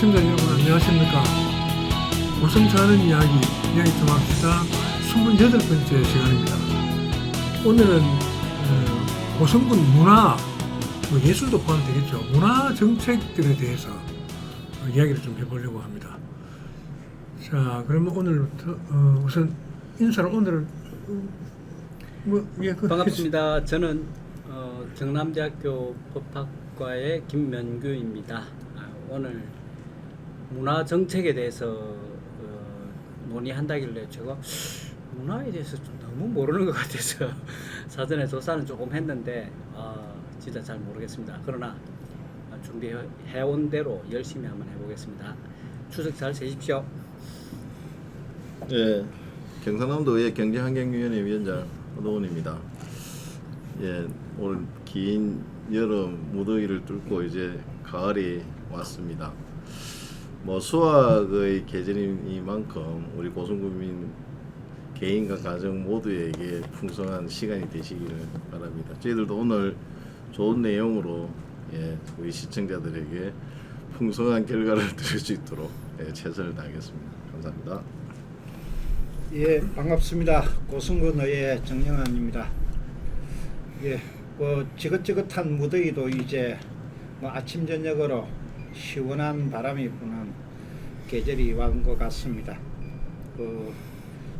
시청자 여러분 안녕하십니까. 고성사는 이야기 좀 합시다. 28번째 시간입니다. 오늘은 고성군 문화, 예술도 포함되겠죠. 문화 정책들에 대해서 이야기를 좀 해보려고 합니다. 자, 그러면 오늘부터 우선 인사를 오늘은 반갑습니다. 저는 경남대학교 법학과의 김면규입니다. 오늘 문화 정책에 대해서 논의한다길래 제가 문화에 대해서 좀 너무 모르는 것 같아서 사전에 조사는 조금 했는데 진짜 잘 모르겠습니다. 그러나 준비해온 대로 열심히 한번 해보겠습니다. 추석 잘 세십시오. 예, 경상남도의 경제환경위원회 위원장 허동훈입니다. 예, 오늘 긴 여름 무더위를 뚫고 이제 가을이 왔습니다. 수학의 계절이니만큼 우리 고성군민 개인과 가정 모두에게 풍성한 시간이 되시기를 바랍니다. 저희들도 오늘 좋은 내용으로 우리 시청자들에게 풍성한 결과를 드릴 수 있도록 최선을 다하겠습니다. 감사합니다. 예, 반갑습니다. 고성군의회 정영환입니다. 예, 지긋지긋한 무더위도 이제 아침 저녁으로 시원한 바람이 부는 계절이 온 것 같습니다.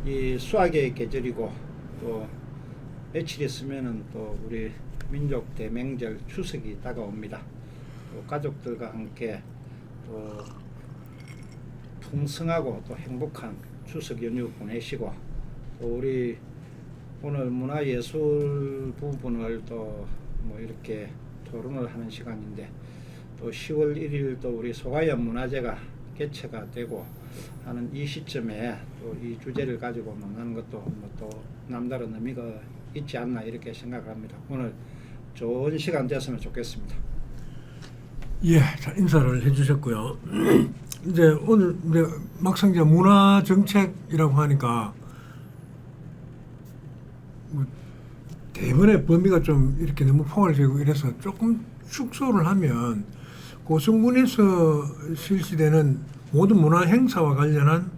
이 수학의 계절이고 또 며칠 있으면은 또 우리 민족 대명절 추석이 다가옵니다. 또 가족들과 함께 또 풍성하고 또 행복한 추석 연휴 보내시고 또 우리 오늘 문화예술 부분을 또 이렇게 토론을 하는 시간인데 또 10월 1일 또 우리 소가연 문화제가 개최가 되고 하는 이 시점에 또 이 주제를 가지고 만나는 것도 또 남다른 의미가 있지 않나 이렇게 생각합니다. 오늘 좋은 시간 됐으면 좋겠습니다. 예, 자, 인사를 해주셨고요. 이제 오늘 막상 이제 문화 정책이라고 하니까 대본의 범위가 좀 이렇게 너무 포괄적이고 이래서 조금 축소를 하면 고성군에서 실시되는 모든 문화 행사와 관련한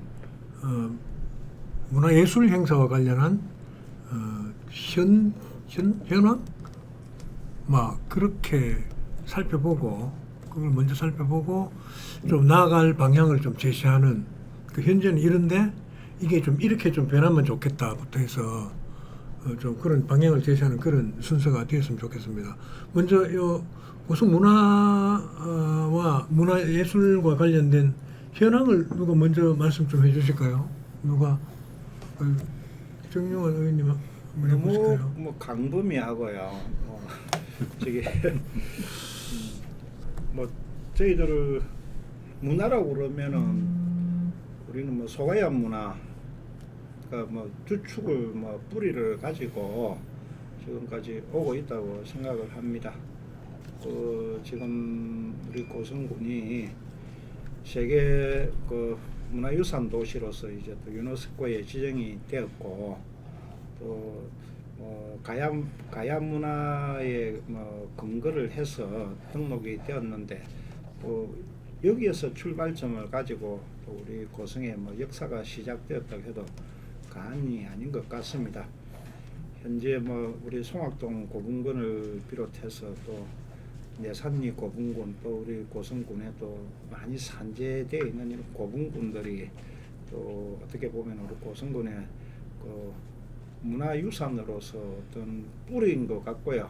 문화예술 행사와 관련한 현황 그렇게 살펴보고 그걸 먼저 살펴보고 좀 나아갈 방향을 좀 제시하는 현재는 이런데 이게 좀 이렇게 좀 변하면 좋겠다부터 해서 좀 그런 방향을 제시하는 그런 순서가 되었으면 좋겠습니다. 먼저 요 고성 문화와 문화예술과 관련된 현황을 누가 먼저 말씀 좀 해주실까요? 누가 정용환 의원님 한번 해보실까요? 너무 강범위하고요. 저기 저희들 문화라고 그러면은 우리는 소가연 문화 주축을 뿌리를 가지고 지금까지 오고 있다고 생각을 합니다. 지금 우리 고성군이 세계 문화유산 도시로서 이제 또 유네스코에 지정이 되었고 또 가야 문화에 근거를 해서 등록이 되었는데 또 여기에서 출발점을 가지고 또 우리 고성의 역사가 시작되었다고 해도 과언이 아닌 것 같습니다. 현재 우리 송악동 고분군을 비롯해서 또 내산리 고분군 또 우리 고성군에 또 많이 산재되어 있는 이런 고분군들이 또 어떻게 보면 우리 고성군의 문화유산으로서 어떤 뿌리인 것 같고요.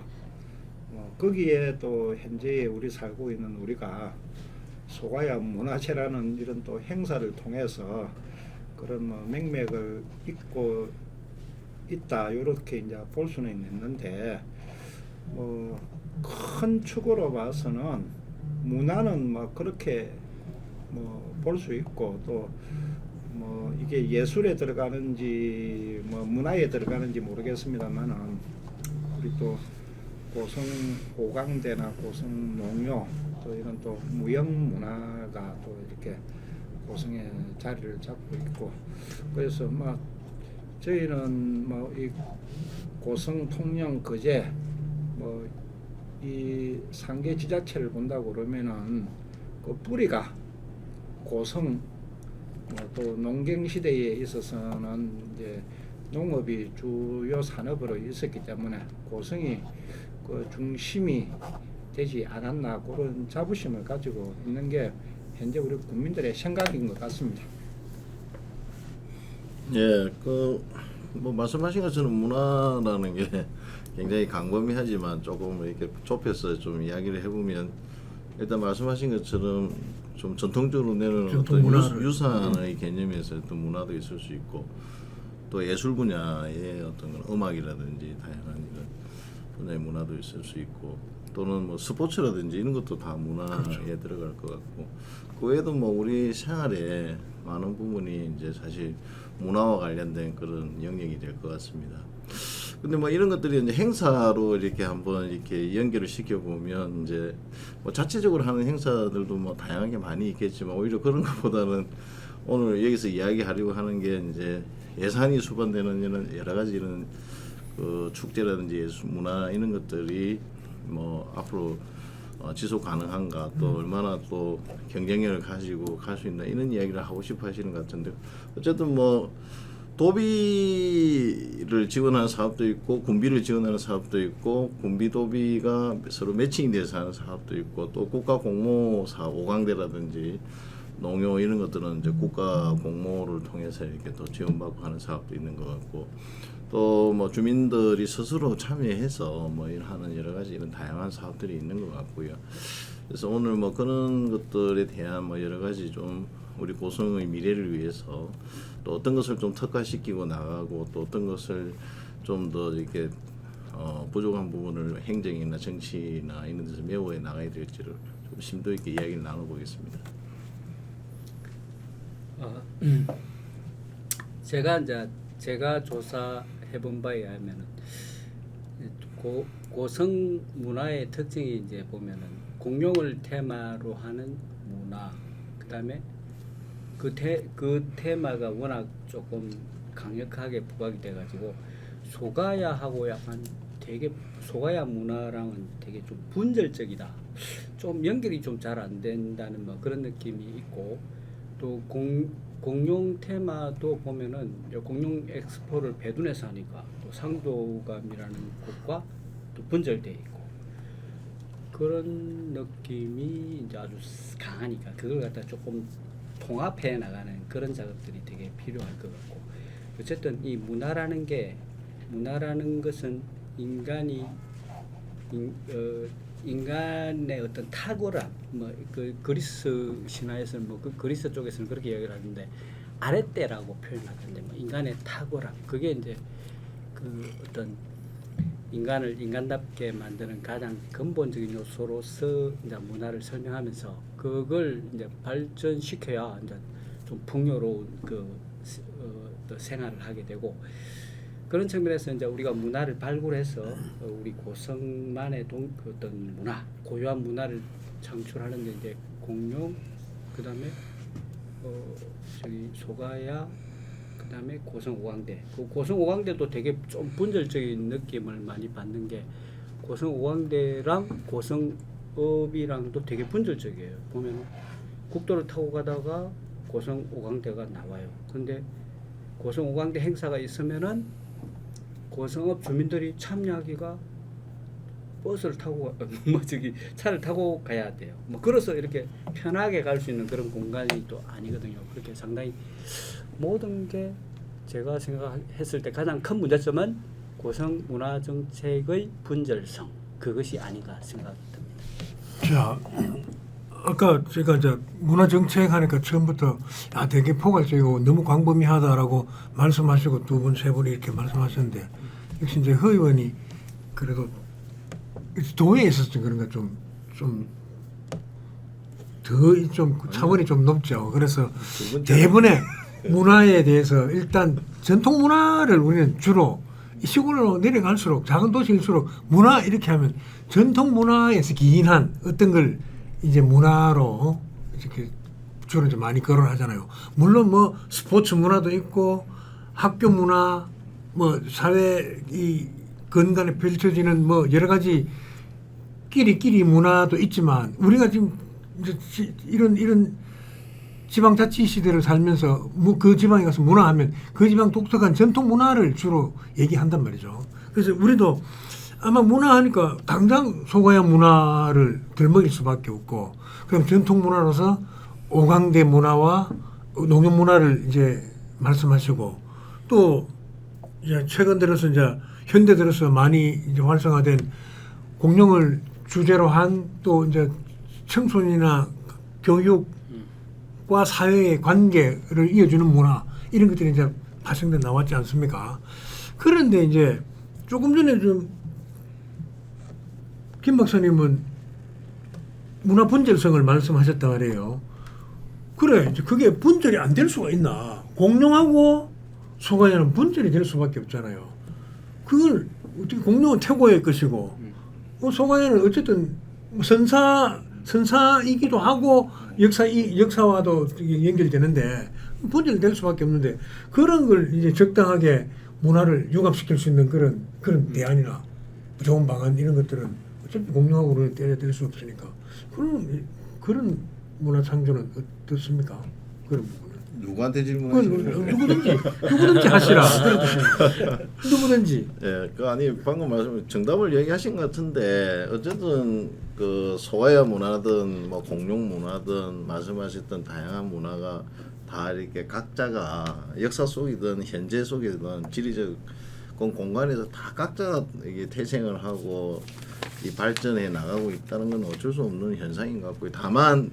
거기에 또 현재 우리 살고 있는 우리가 소가야 문화체라는 이런 또 행사를 통해서 그런 뭐 맥락을 잇고 있다 이렇게 이제 볼 수는 있는데 뭐 큰 축으로 봐서는 문화는 뭐 그렇게 뭐 볼 수 있고 또 뭐 이게 예술에 들어가는지 뭐 문화에 들어가는지 모르겠습니다만은 우리 또 고성 고강대나 고성 농요 또 이런 또 무형 문화가 또 이렇게 고성에 자리를 잡고 있고 그래서 막 저희는 뭐 이 고성 통영 거제 뭐 이 상계 지자체를 본다고 그러면은 그 뿌리가 고성 또 농경 시대에 있어서는 이제 농업이 주요 산업으로 있었기 때문에 고성이 그 중심이 되지 않았나 그런 자부심을 가지고 있는 게 현재 우리 국민들의 생각인 것 같습니다. 예, 뭐 말씀하신 것처럼 문화라는 게 굉장히 광범위하지만 조금 이렇게 좁혀서 좀 이야기를 해보면 일단 말씀하신 것처럼 좀 전통적으로 내놓은 전통 어떤 문화를. 유산의 개념에서 어떤 문화도 있을 수 있고 또 예술 분야의 어떤 그런 음악이라든지 다양한 이런 분야의 문화도 있을 수 있고 또는 뭐 스포츠라든지 이런 것도 다 문화에 그렇죠. 들어갈 것 같고 그 외에도 뭐 우리 생활에 많은 부분이 이제 사실 문화와 관련된 그런 영역이 될 것 같습니다. 근데 뭐 이런 것들이 이제 행사로 이렇게 한번 이렇게 연결을 시켜 보면 이제 뭐 자체적으로 하는 행사들도 뭐 다양하게 많이 있겠지만 오히려 그런 것보다는 오늘 여기서 이야기하려고 하는 게 이제 예산이 수반되는 이런 여러 가지 이런 그 축제라든지 예술 문화 이런 것들이 뭐 앞으로 지속 가능한가 또 얼마나 또 경쟁력을 가지고 갈 수 있나 이런 이야기를 하고 싶어 하시는 것 같은데 어쨌든 뭐 도비를 지원하는 사업도 있고 군비를 지원하는 사업도 있고 군비 도비가 서로 매칭이 돼서 하는 사업도 있고 또 국가 공모 사업 5강대라든지 농요 이런 것들은 이제 국가 공모를 통해서 이렇게 또 지원받고 하는 사업도 있는 것 같고 또 뭐 주민들이 스스로 참여해서 뭐 하는 여러 가지 이런 다양한 사업들이 있는 것 같고요. 그래서 오늘 뭐 그런 것들에 대한 뭐 여러 가지 좀 우리 고성의 미래를 위해서 또 어떤 것을 좀 특화시키고 나가고 또 어떤 것을 좀 더 이렇게 부족한 부분을 행정이나 정치나 이런 데서 메워해 나가야 될지를 좀 심도 있게 이야기를 나눠보겠습니다. 제가 조사해본 바에 의하면은 고성 문화의 특징이 이제 보면은 공룡을 테마로 하는 문화, 그다음에 그 테마가 워낙 조금 강력하게 부각이 돼가지고 소가야하고 약간 되게 소가야 문화랑은 되게 좀 분절적이다. 좀 연결이 좀 잘 안 된다는 뭐 그런 느낌이 있고 또 공룡 테마도 보면은 공룡 엑스포를 배둔에서 하니까 또 상도감이라는 곳과 또 분절돼 있고 그런 느낌이 이제 아주 강하니까 그걸 갖다 조금 통합해 나가는 그런 작업들이 되게 필요할 것 같고 어쨌든 이 문화라는 것은 인간의 어떤 탁월함 뭐 그 그리스 신화에서는 뭐 그 그리스 쪽에서는 그렇게 이야기를 하는데 아레떼라고 표현하던데 뭐 인간의 탁월함 그게 이제 그 어떤 인간을 인간답게 만드는 가장 근본적인 요소로서 이제 문화를 설명하면서 그걸 이제 발전시켜야 이제 좀 풍요로운 또 생활을 하게 되고 그런 측면에서 이제 우리가 문화를 발굴해서 우리 고성만의 어떤 문화, 고유한 문화를 창출하는데 이제 공룡, 그다음에 저기 소가야, 그다음에 고성 오광대. 그 고성 오광대도 되게 좀 분절적인 느낌을 많이 받는 게 고성 오광대랑 고성읍이랑도 되게 분절적이에요. 보면 국도를 타고 가다가 고성 오광대가 나와요. 근데 고성 오광대 행사가 있으면은 고성읍 주민들이 참여하기가 버스를 타고 차를 타고 가야 돼요. 뭐 그래서 이렇게 편하게 갈 수 있는 그런 공간이 또 아니거든요. 그렇게 상당히 모든 게 제가 생각했을 때 가장 큰 문제점은 고성 문화 정책의 분절성 그것이 아닌가 생각이 듭니다. 자, 아까 제가 이제 문화 정책 하니까 처음부터 되게 포괄적이고 너무 광범위하다라고 말씀하시고 두 분 세 분이 이렇게 말씀하셨는데 역시 이제 허 의원이 그래도 도에 있어서 그런가 좀 차원이 좀 높죠. 그래서 두 번째 대부분의 문화에 대해서 일단 전통 문화를 우리는 주로 시골로 내려갈수록 작은 도시일수록 문화 이렇게 하면 전통 문화에서 기인한 어떤 걸 이제 문화로 이렇게 주로 좀 많이 거론하잖아요. 물론 뭐 스포츠 문화도 있고 학교 문화, 뭐 사회 이 건간에 펼쳐지는 뭐 여러 가지 끼리끼리 문화도 있지만 우리가 지금 이제 이런 지방자치 시대를 살면서 그 지방에 가서 문화하면 그 지방 독특한 전통 문화를 주로 얘기한단 말이죠. 그래서 우리도 아마 문화하니까 당장 소가야 문화를 들먹일 수밖에 없고 그럼 전통 문화로서 오광대 문화와 농협 문화를 이제 말씀하시고 또 이제 최근 들어서 이제 현대 들어서 많이 이제 활성화된 공룡을 주제로 한 또 이제 청소년이나 교육과 사회의 관계를 이어주는 문화 이런 것들이 이제 파생돼 나왔지 않습니까? 그런데 이제 조금 전에 좀 김 박사님은 문화 분절성을 말씀하셨단 말이에요. 그래, 이제 그게 분절이 안 될 수가 있나? 공룡하고 소가야는 분절이 될 수밖에 없잖아요. 그걸 어떻게 공룡은 태고의 것이고, 소가야는 어쨌든 선사이기도 하고 역사와도 연결되는데 분절될 수밖에 없는데 그런 걸 이제 적당하게 문화를 융합시킬 수 있는 그런 대안이나 좋은 방안 이런 것들은 어차피 공룡하고는 때려댈 수 없으니까 그런 문화 창조는 어떻습니까? 그런 부분은. 누구한테 질문하시는 누구든지 하시라. 누구든지. 예, 아니 방금 말씀 정답을 얘기하신 것 같은데 어쨌든 그 소가야 문화든 뭐 공룡 문화든 말씀하셨던 다양한 문화가 다 이렇게 각자가 역사 속이든 현재 속이든 지리적 공간에서 다 각자가 이게 태생을 하고 이 발전해 나가고 있다는 건 어쩔 수 없는 현상인 것 같고요. 다만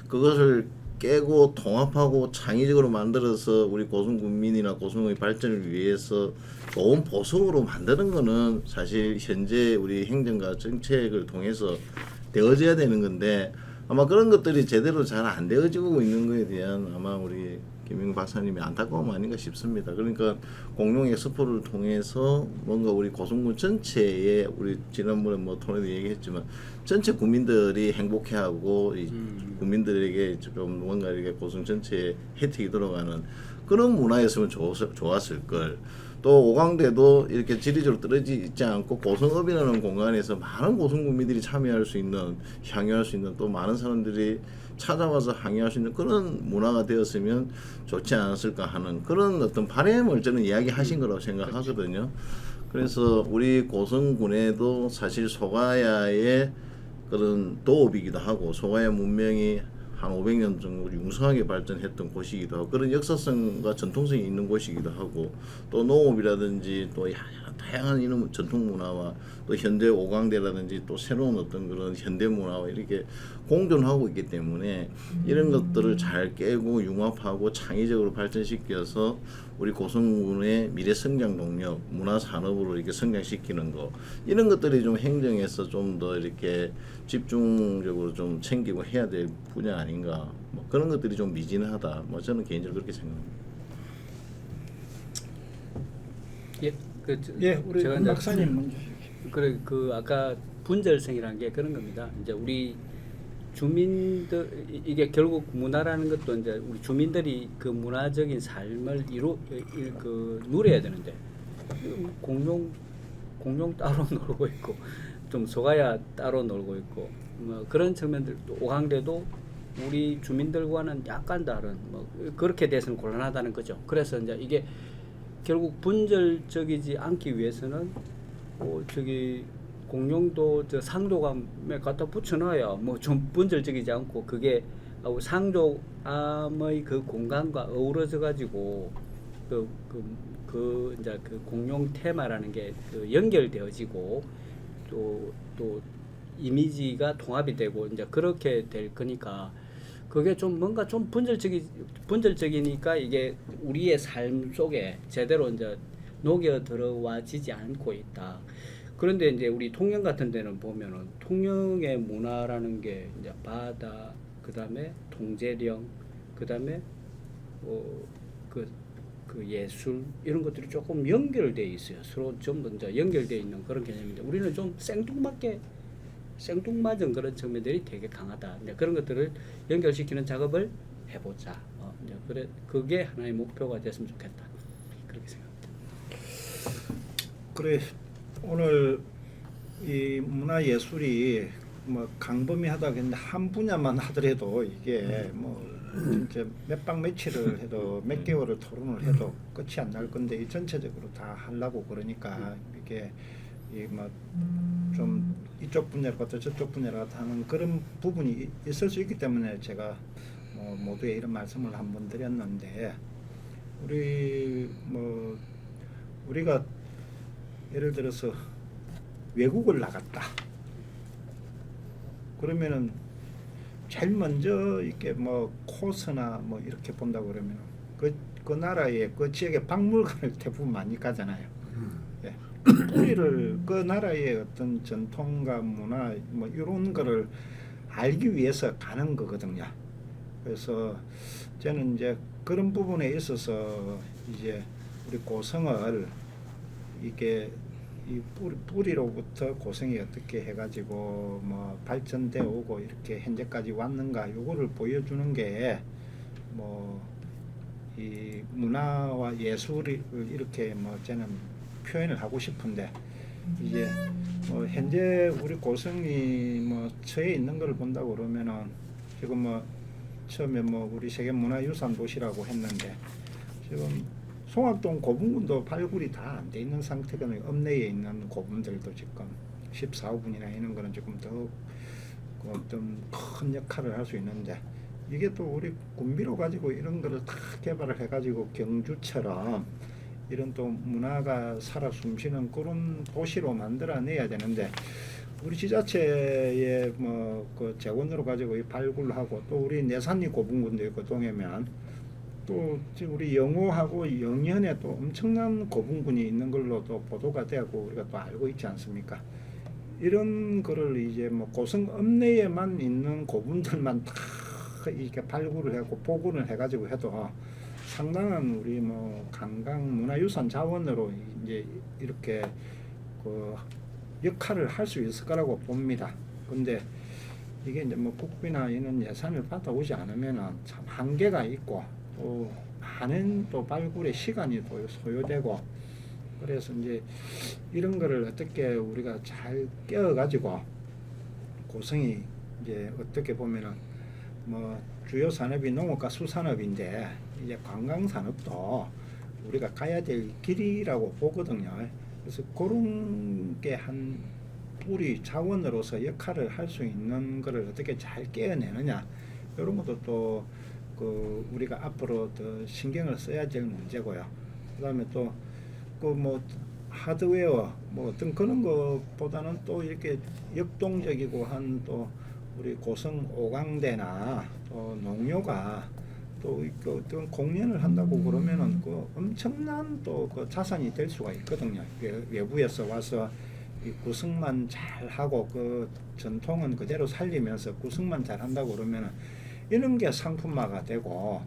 그것을 깨고 통합하고 창의적으로 만들어서 우리 고성군민이나 고성의 발전을 위해서 좋은 보석으로 만드는 거는 사실 현재 우리 행정과 정책을 통해서 되어져야 되는 건데 아마 그런 것들이 제대로 잘 안 되어지고 있는 것에 대한 아마 우리 김영 박사님의 안타까움 아닌가 싶습니다. 그러니까 공룡 엑스포를 통해서 뭔가 우리 고성군 전체에 우리 지난번에 뭐 토론에도 얘기했지만 전체 국민들이 행복해하고 이 국민들에게 좀 뭔가 이렇게 고성 전체에 혜택이 들어가는 그런 문화였으면 좋았을 걸. 또 오광대도 이렇게 지리적으로 떨어져 있지 않고 고성읍이라는 공간에서 많은 고성 국민들이 참여할 수 있는, 향유할 수 있는 또 많은 사람들이 찾아와서 항의할 수 있는 그런 문화가 되었으면 좋지 않았을까 하는 그런 어떤 바람을 저는 이야기하신 거라고 생각하거든요. 그래서 우리 고성군에도 사실 소가야의 그런 도읍이기도 하고 소가야 문명이 한 500년 정도 융성하게 발전했던 곳이기도 하고 그런 역사성과 전통성이 있는 곳이기도 하고 또 농업이라든지 또 다양한 이런 전통 문화와 또 현대 오광대라든지 또 새로운 어떤 그런 현대 문화와 이렇게 공존하고 있기 때문에 이런 것들을 잘 깨고 융합하고 창의적으로 발전시켜서 우리 고성군의 미래 성장 동력, 문화 산업으로 이렇게 성장시키는 거 이런 것들이 좀 행정에서 좀 더 이렇게 집중적으로 좀 챙기고 해야 될 분야 아닌가 뭐 그런 것들이 좀 미진하다. 뭐 저는 개인적으로 그렇게 생각합니다. 우리 제가 박사님 먼저. 그래 그 아까 분절성이라는 게 그런 겁니다. 이제 우리 주민들 이게 결국 문화라는 것도 이제 우리 주민들이 그 문화적인 삶을 누려야 되는데 공룡 따로 놀고 있고 좀 소가야 따로 놀고 있고 뭐 그런 측면들도 오광대도 우리 주민들과는 약간 다른 뭐 그렇게 돼서는 곤란하다는 거죠. 그래서 이제 이게 결국 분절적이지 않기 위해서는 저기 공룡도 저 상도감에 갖다 붙여놔야 뭐 좀 분절적이지 않고 그게 상도암의 그 공간과 어우러져 가지고 이제 그 공룡 테마라는 게 그 연결되어지고 또 이미지가 통합이 되고 이제 그렇게 될 거니까 그게 좀 뭔가 좀 분절적이니까 이게 우리의 삶 속에 제대로 이제 녹여 들어와지지 않고 있다. 그런데 이제 우리 통영 같은 데는 보면은 통영의 문화라는 게 이제 바다, 그다음에 통제령, 그다음에 그 예술 이런 것들이 조금 연결돼 있어요. 서로 전부 이제 연결돼 있는 그런 개념인데 우리는 좀 생뚱맞은 그런 측면들이 되게 강하다. 이제 그런 것들을 연결시키는 작업을 해보자. 이제 그래 그게 하나의 목표가 됐으면 좋겠다. 그렇게 생각합니다. 그래 오늘 이 문화예술이 뭐 강범위하다 했는데 한 분야만 하더라도 이게 뭐 진짜 몇박 며칠을 해도 몇 개월을 토론을 해도 끝이 안 날 건데 이 전체적으로 다 하려고 그러니까 이게 이 뭐 좀 이쪽 분야로 갔다 저쪽 나로 갔다 하는 그런 부분이 있을 수 있기 때문에 제가 모두에 이런 말씀을 한번 드렸는데 우리가 예를 들어서 외국을 나갔다. 그러면은 제일 먼저 이렇게 뭐 코스나 뭐 이렇게 본다 그러면 그 나라의 그 지역의 박물관을 대부분 많이 가잖아요. 예. 뿌리를 그 나라의 어떤 전통과 문화 뭐 이런 거를 알기 위해서 가는 거거든요. 그래서 저는 이제 그런 부분에 있어서 이제 우리 고성을 이게 이 뿌리로부터 고성이 어떻게 해가지고 뭐 발전돼 오고 이렇게 현재까지 왔는가 요거를 보여주는 게 뭐 이 문화와 예술을 이렇게 뭐 저는 표현을 하고 싶은데 이제 뭐 현재 우리 고성이 뭐 처해 있는 걸 본다고 그러면은 지금 뭐 처음에 뭐 우리 세계 문화유산 도시라고 했는데 지금 송악동 고분군도 발굴이 다 안 돼 있는 상태거든요. 읍내에 있는 고분들도 지금 14호분이나 이런 거는 조금 더 어떤 큰 역할을 할 수 있는데 이게 또 우리 군비로 가지고 이런 거를 다 개발을 해가지고 경주처럼 이런 또 문화가 살아 숨쉬는 그런 도시로 만들어내야 되는데 우리 지자체의 뭐 그 재원으로 가지고 이 발굴하고 또 우리 내산리 고분군도 있고 동해면 또 지금 우리 영호하고 영현에 또 엄청난 고분군이 있는 걸로 또 보도가 되고 우리가 또 알고 있지 않습니까? 이런 거를 이제 뭐 고성 읍내에만 있는 고분들만 다 이렇게 발굴을 하고 복원을 해가지고 해도 상당한 우리 뭐 관광 문화유산 자원으로 이제 이렇게 그 역할을 할 수 있을 거라고 봅니다. 근데 이게 이제 뭐 국비나 이런 예산을 받아오지 않으면은 참 한계가 있고 또 많은 또 발굴의 시간이 또 소요되고 그래서 이제 이런 거를 어떻게 우리가 잘 깨어가지고 고성이 이제 어떻게 보면은 뭐 주요 산업이 농업과 수산업인데 이제 관광산업도 우리가 가야 될 길이라고 보거든요. 그래서 그런 게 한 뿌리 자원으로서 역할을 할 수 있는 거를 어떻게 잘 깨어내느냐 이런 것도 또 그 우리가 앞으로 더 신경을 써야 될 문제고요. 그다음에 또 그 뭐 하드웨어 뭐 어떤 그런 것보다는 또 이렇게 역동적이고 한 또 우리 고성 오광대나 또 농요가 또 어떤 공연을 한다고 그러면은 그 엄청난 또 그 자산이 될 수가 있거든요. 외부에서 와서 이 구성만 잘 하고 그 전통은 그대로 살리면서 구성만 잘 한다고 그러면은 이런 게 상품화가 되고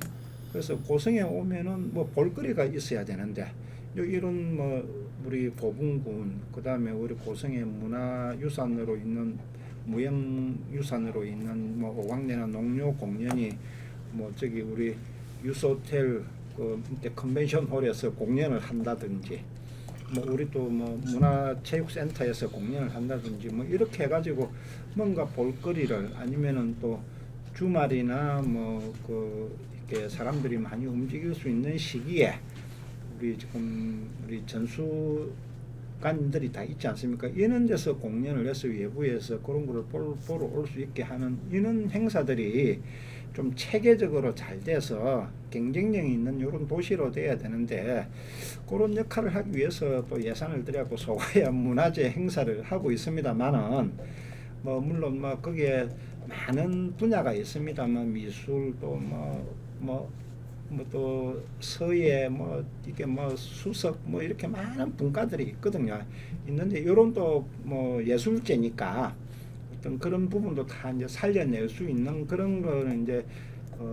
그래서 고성에 오면은 뭐 볼거리가 있어야 되는데 이런 뭐 우리 고분군 그다음에 우리 고성의 문화유산으로 있는 무형유산으로 있는 뭐 오광내나 농요 공연이 뭐 저기 우리 유소텔 그 컨벤션홀에서 공연을 한다든지 뭐 우리 또 뭐 문화체육센터에서 공연을 한다든지 뭐 이렇게 해가지고 뭔가 볼거리를 아니면은 또 주말이나 뭐 그 이렇게 사람들이 많이 움직일 수 있는 시기에 우리 지금 우리 전수관들이 다 있지 않습니까? 이런 데서 공연을 해서 외부에서 그런 거를 보러 올 수 있게 하는 이런 행사들이 좀 체계적으로 잘 돼서 경쟁력이 있는 이런 도시로 돼야 되는데 그런 역할을 하기 위해서 또 예산을 들여고 소가야 문화재 행사를 하고 있습니다만은 뭐 물론 뭐 거기에 많은 분야가 있습니다만 미술도 또 서예 뭐 이게 뭐 수석 뭐 이렇게 많은 분과들이 있거든요. 있는데 이런 또 뭐 예술제니까 어떤 그런 부분도 다 이제 살려낼 수 있는 그런 거는 이제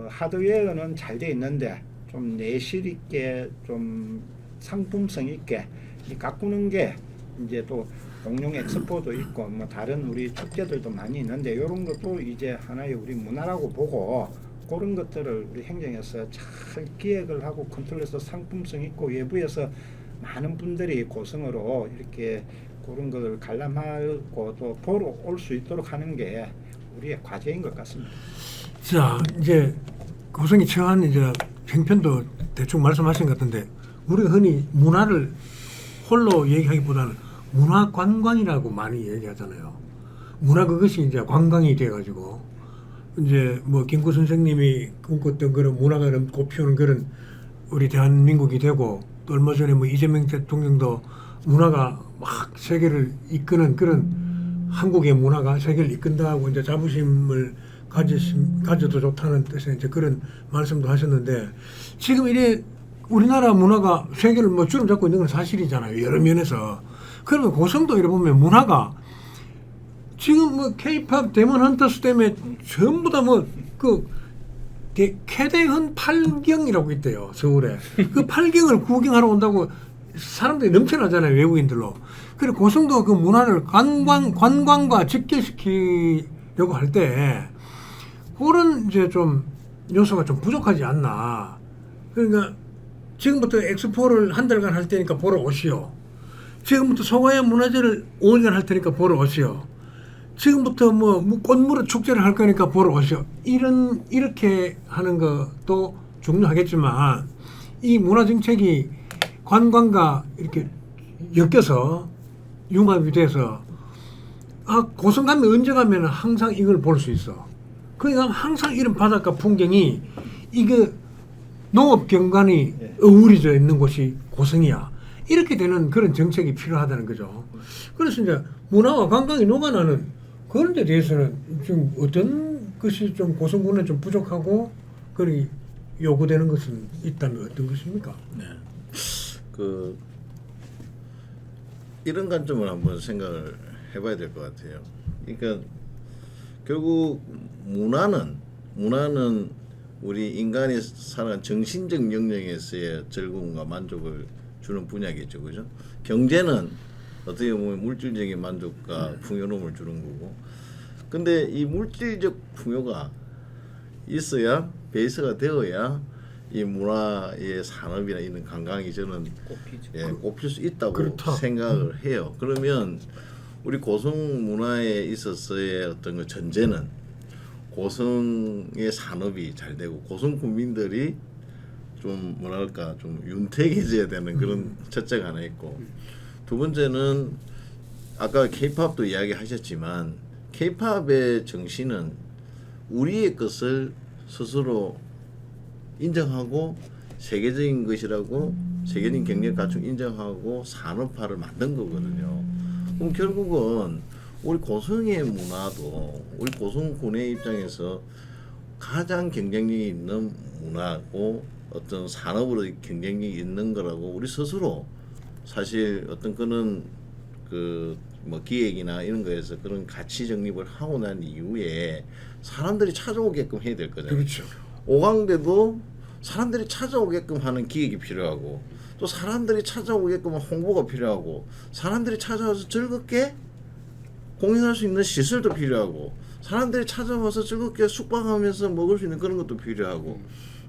하드웨어는 잘 돼 있는데 좀 내실 있게 좀 상품성 있게 이 가꾸는 게 이제 또 공룡 엑스포도 있고 뭐 다른 우리 축제들도 많이 있는데 이런 것도 이제 하나의 우리 문화라고 보고 그런 것들을 우리 행정에서 잘 기획을 하고 컨트롤해서 상품성 있고 외부에서 많은 분들이 고성으로 이렇게 그런 것을 관람하고 또 보러 올 수 있도록 하는 게 우리의 과제인 것 같습니다. 자, 이제 고성이 처한 이제 형편도 대충 말씀하신 것 같은데 우리가 흔히 문화를 홀로 얘기하기보다는 문화 관광이라고 많이 얘기하잖아요. 문화 그것이 이제 관광이 돼가지고 이제 뭐 김구 선생님이 꿈꿨던 그런 문화가 꽃피우는 그런 우리 대한민국이 되고 또 얼마 전에 뭐 이재명 대통령도 문화가 막 세계를 이끄는 그런 한국의 문화가 세계를 이끈다고 이제 자부심을 가져도 좋다는 뜻의 이제 그런 말씀도 하셨는데 지금 이래 우리나라 문화가 세계를 뭐 주름 잡고 있는 건 사실이잖아요. 여러 면에서. 그러면 고성도 이래 보면 문화가 지금 뭐 K-팝 데몬 헌터스 때문에 전부 다 뭐 그 캐대헌 8경이라고 있대요. 서울에. 그 8경을 구경하러 온다고 사람들이 넘쳐나잖아요. 외국인들로. 그래 고성도 그 문화를 관광과 직결시키려고 할 때 그런 이제 좀 요소가 좀 부족하지 않나. 그러니까 지금부터 엑스포를 한 달간 할 테니까 보러 오시오. 지금부터 소가야 문화제를 5일간 할 테니까 보러 오시오. 지금부터 뭐 꽃무릇 축제를 할 거니까 보러 오시오. 이렇게 하는 것도 중요하겠지만 이 문화 정책이 관광과 이렇게 엮여서 융합이 돼서 고성 가면 언제 가면 항상 이걸 볼 수 있어. 그러니까 항상 이런 바닷가 풍경이 이게 농업 경관이 어우러져 있는 곳이 고성이야. 이렇게 되는 그런 정책이 필요하다는 거죠. 그래서 이제 문화와 관광이 녹아나는 그런 데 대해서는 좀 어떤 것이 좀 고성군에 좀 부족하고 그리 요구되는 것은 있다면 어떤 것입니까? 네. 이런 관점을 한번 생각을 해봐야 될 것 같아요. 그러니까 결국 문화는 우리 인간이 살아가는 정신적 영역에서의 즐거움과 만족을 주는 분야겠죠, 그죠? 경제는 어떻게 보면 물질적인 만족과 풍요로움을 주는 거고, 근데 이 물질적 풍요가 있어야 베이스가 되어야 이 문화의 산업이나 이런 관광이 저는 꼽힐 수 있다고 그렇다. 생각을 해요. 그러면 우리 고성 문화에 있어서의 어떤 그 전제는 고성의 산업이 잘 되고 고성 국민들이 좀 뭐랄까 좀 윤택해져야 되는 그런 첫째가 하나 있고, 두 번째는 아까 K-팝도 이야기하셨지만 K-팝의 정신은 우리의 것을 스스로 인정하고 세계적인 것이라고 세계적인 경쟁 가치를 인정하고 산업화를 만든 거거든요. 그럼 결국은 우리 고성의 문화도 우리 고성군의 입장에서 가장 경쟁력이 있는 문화고 어떤 산업으로 경쟁력이 있는 거라고 우리 스스로 사실 어떤 그런 그 뭐 기획이나 이런 거에서 그런 가치 정립을 하고 난 이후에 사람들이 찾아오게끔 해야 될 거잖아요. 그렇죠. 오광대도 사람들이 찾아오게끔 하는 기획이 필요하고 또 사람들이 찾아오게끔 하는 홍보가 필요하고 사람들이 찾아와서 즐겁게 공연할 수 있는 시설도 필요하고 사람들이 찾아와서 즐겁게 숙박하면서 먹을 수 있는 그런 것도 필요하고,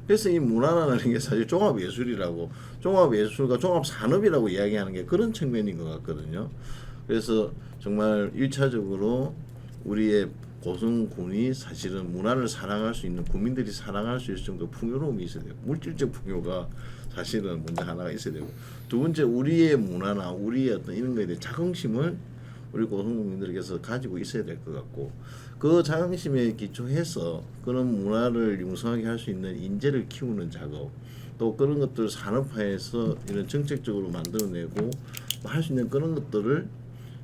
그래서 이 문화라는 게 사실 종합예술이라고 종합예술과 종합산업이라고 이야기하는 게 그런 측면인 것 같거든요. 그래서 정말 1차적으로 우리의 고성군이 사실은 문화를 사랑할 수 있는 국민들이 사랑할 수 있을 정도 풍요로움이 있어야 되고 물질적 풍요가 사실은 먼저 하나가 있어야 되고, 두 번째 우리의 문화나 우리의 어떤 이런 거에 대한 자긍심을 우리 고성국민들에게서 가지고 있어야 될 것 같고, 그 자긍심에 기초해서 그런 문화를 융성하게 할 수 있는 인재를 키우는 작업, 또 그런 것들을 산업화해서 이런 정책적으로 만들어내고 할 수 있는 그런 것들을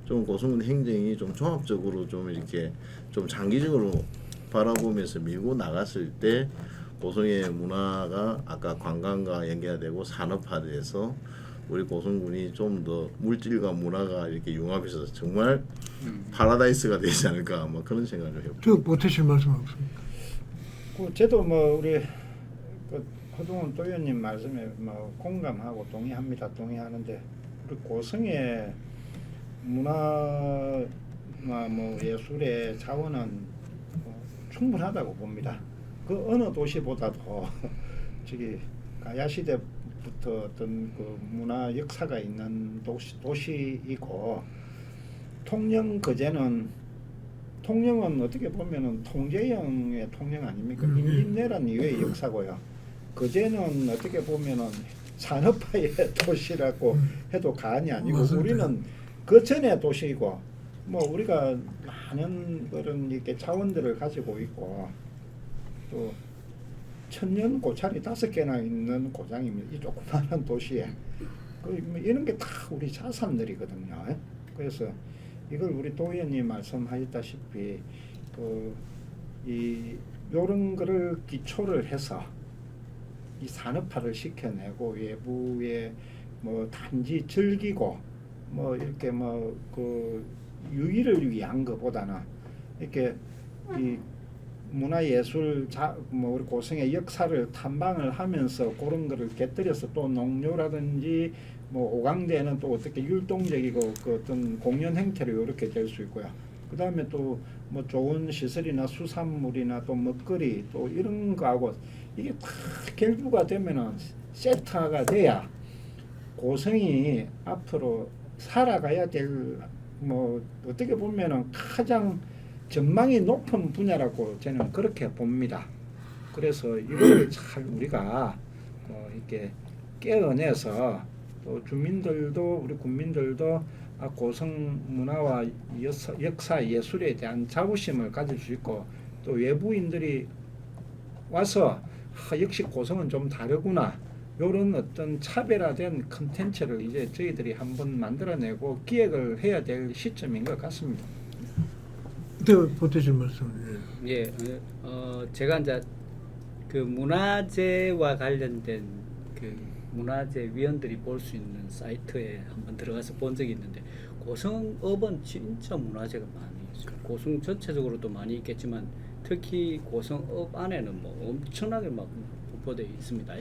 좀 고성군 행정이 좀 종합적으로 좀 이렇게 좀 장기적으로 바라보면서 밀고 나갔을 때 고성의 문화가 아까 관광과 연계되고 산업화돼서 우리 고성군이 좀 더 물질과 문화가 이렇게 융합해서 정말 파라다이스가 되지 않을까 뭐 그런 생각을 해요. 저 보태실 말씀 없습니까? 저도 뭐 우리 그 허동훈 도의원님 말씀에 뭐 공감하고 동의하는데 우리 고성의 문화나 뭐 예술의 자원은 충분하다고 봅니다. 그 어느 도시보다도 저기 가야 시대부터 어떤 그 문화 역사가 있는 도시이고 통영은 어떻게 보면은 통제형의 통영 아닙니까? 임진왜란 이후의 역사고요. 거제는 어떻게 보면은 산업화의 도시라고 해도 과언이 아니고 맞습니다. 우리는 그 전의 도시이고 뭐 우리가 많은 그런 이렇게 자원들을 가지고 있고 또 천년 고찰이 5개나 있는 고장입니다. 이 조그마한 도시에 뭐 이런 게 다 우리 자산들이거든요. 그래서 이걸 우리 도의원님 말씀하셨다시피 요런 거를 기초를 해서 이 산업화를 시켜내고 외부에 뭐 단지 즐기고 뭐 이렇게 뭐 그 유의를 위한 것보다는 이렇게 이 문화예술 뭐 우리 고성의 역사를 탐방을 하면서 그런 거를 곁들여서 또 농료라든지 뭐 오강대는 또 어떻게 율동적이고 그 어떤 공연 행태로 이렇게 될 수 있고요. 그 다음에 또 뭐 좋은 시설이나 수산물이나 또 먹거리 또 이런 거하고 이게 다 결부가 되면은 세트화가 돼야 고성이 앞으로 살아가야 될 뭐 어떻게 보면은 가장 전망이 높은 분야라고 저는 그렇게 봅니다. 그래서 이걸 잘 우리가 이렇게 깨어내서 또 주민들도 우리 국민들도 고성 문화와 역사 예술에 대한 자부심을 가질 수 있고 또 외부인들이 와서 역시 고성은 좀 다르구나 이런 어떤 차별화된 컨텐츠를 이제 저희들이 한번 만들어내고 기획을 해야 될 시점인 것 같습니다. 또 보태실 말씀. 예, 제가 이제 그 문화재와 관련된 그 문화재 위원들이 볼 수 있는 사이트에 한번 들어가서 본 적이 있는데 고성읍은 진짜 문화재가 많이 있어요. 고성 전체적으로도 많이 있겠지만 특히 고성읍 안에는 뭐 엄청나게 막 분포되어 있습니다.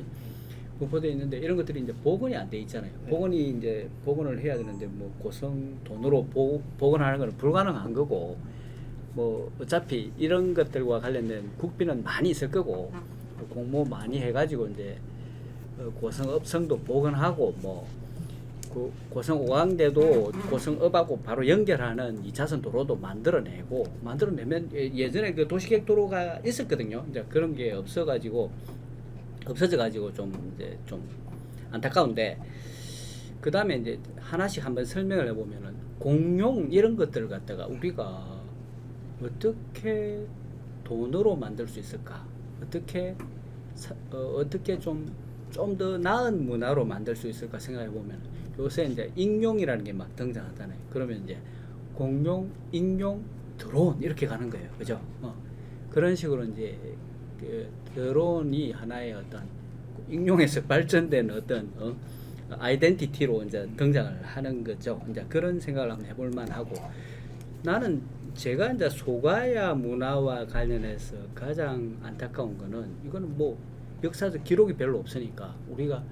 분포되어 있는데 이런 것들이 이제 복원이 안 돼 있잖아요. 복원이 이제 복원을 해야 되는데 뭐 고성 돈으로 복원하는 건 불가능한 거고 뭐 어차피 이런 것들과 관련된 국비는 많이 있을 거고 공모 많이 해가지고 이제 고성읍성도 복원하고 뭐 그 고성 오강대도 고성읍하고 바로 연결하는 2차선 도로도 만들어내면 예전에 그 도시계획 도로가 있었거든요. 이제 그런 게 없어져가지고 좀 이제 좀 안타까운데 그 다음에 이제 하나씩 한번 설명을 해보면은 공용 이런 것들을 갖다가 우리가 어떻게 돈으로 만들 수 있을까? 어떻게 좀 더 나은 문화로 만들 수 있을까 생각해 보면 요새 이제 익룡이라는 게 막 등장하잖아요. 그러면 이제 공룡, 익룡, 드론 이렇게 가는 거예요, 그죠? 그런 식으로 이제 그 드론이 하나의 어떤 익룡에서 발전된 어떤 아이덴티티로 이제 등장을 하는 거죠. 이제 그런 생각을 한번 해볼 만하고 나는 제가 이제 소가야 문화와 관련해서 가장 안타까운 거는 이거는 뭐 역사적 기록이 별로 없으니까 우리가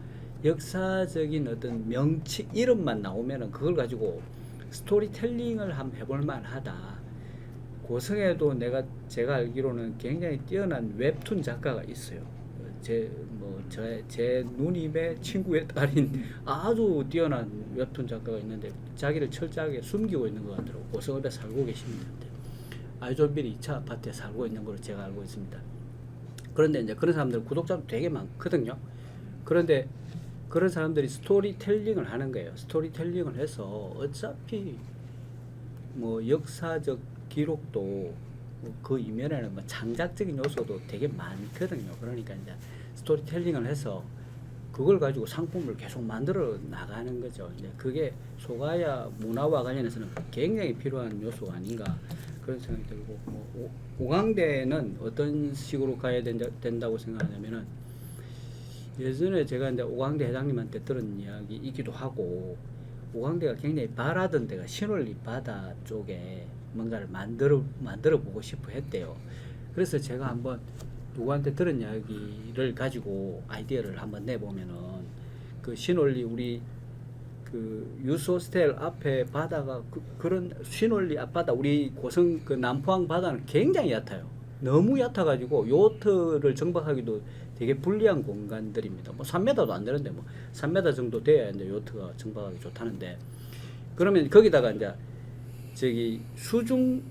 역사적인 어떤 명칭 이름만 나오면은 그걸 가지고 스토리텔링을 한번 해볼 만하다. 고성에도 제가 알기로는 굉장히 뛰어난 웹툰 작가가 있어요. 제 누님의 친구의 딸인 아주 뛰어난 웹툰 작가가 있는데 자기를 철저하게 숨기고 있는 것 같더라고요. 고성읍에 살고 계십니다. 아이돌빌 2차 아파트에 살고 있는 걸로 제가 알고 있습니다. 그런데 이제 그런 사람들 구독자도 되게 많거든요. 그런데 그런 사람들이 스토리텔링을 하는 거예요. 스토리텔링을 해서 어차피 뭐 역사적 기록도 그 이면에는 뭐 창작적인 요소도 되게 많거든요. 그러니까 이제 스토리텔링을 해서 그걸 가지고 상품을 계속 만들어 나가는 거죠. 이제 그게 소가야 문화와 관련해서는 굉장히 필요한 요소가 아닌가 그런 생각이 들고 뭐 오광대는 어떤 식으로 가야 된다고 생각하냐면은 예전에 제가 이제 오광대 회장님한테 들은 이야기이기도 하고 오광대가 굉장히 바라던 데가 신월리 바다 쪽에 뭔가를 만들어 보고 싶어 했대요. 그래서 제가 한번 누구한테 들은 이야기를 가지고 아이디어를 한번 내보면은 그 신월리 우리 그 유소스텔 앞에 바다가 그런 신월리 앞바다 우리 고성 그 남포항 바다는 굉장히 얕아요. 너무 얕아가지고 요트를 정박하기도 되게 불리한 공간들입니다. 뭐 3m도 안 되는데 뭐 3m 정도 돼야 이제 요트가 정박하기 좋다는데 그러면 거기다가 이제 저기 수중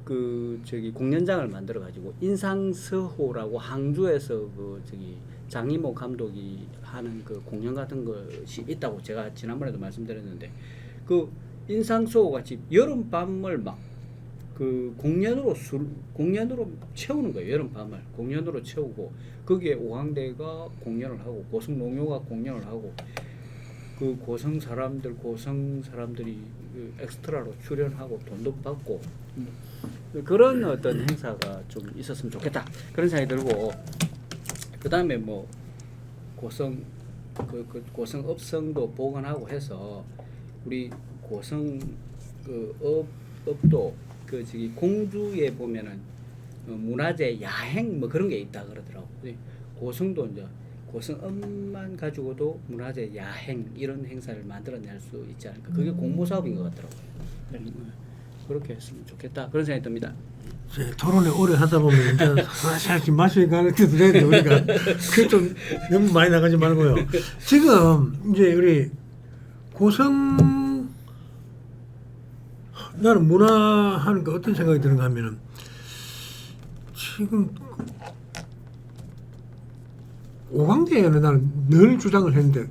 그 저기 공연장을 만들어 가지고 인상서호라고 항주에서 그 저기 장이모 감독이 하는 그 공연 같은 것이 있다고 제가 지난번에도 말씀드렸는데 그 인상서호 같이 여름 밤을 막 그 공연으로 채우는 거예요. 여름 밤을 공연으로 채우고 거기에 오광대가 공연을 하고 고성 농요가 공연을 하고 그 고성 사람들이 그 엑스트라로 출연하고 돈도 받고 그런 어떤 행사가 좀 있었으면 좋겠다 그런 생각이 들고 그 다음에 뭐 고성 그 고성 업성도 보관하고 해서 우리 고성 그 업도 그 저기 공주에 보면은 문화재 야행 뭐 그런 게 있다 그러더라고. 고성도 이제 고성업만 가지고도 문화재 야행 이런 행사를 만들어낼 수 있지 않을까. 그게 공모 사업인 것 같더라고요. 그렇게 했으면 좋겠다 그런 생각이 듭니다. 토론을 오래 하다 보면 이제 사실 맛이 가는 게 되는데 우리가 그 좀 너무 많이 나가지 말고요. 지금 이제 우리 고성 나는 문화 하는 거 어떤 생각이 드는가 하면은 지금 오광대에는 나는 늘 주장을 했는데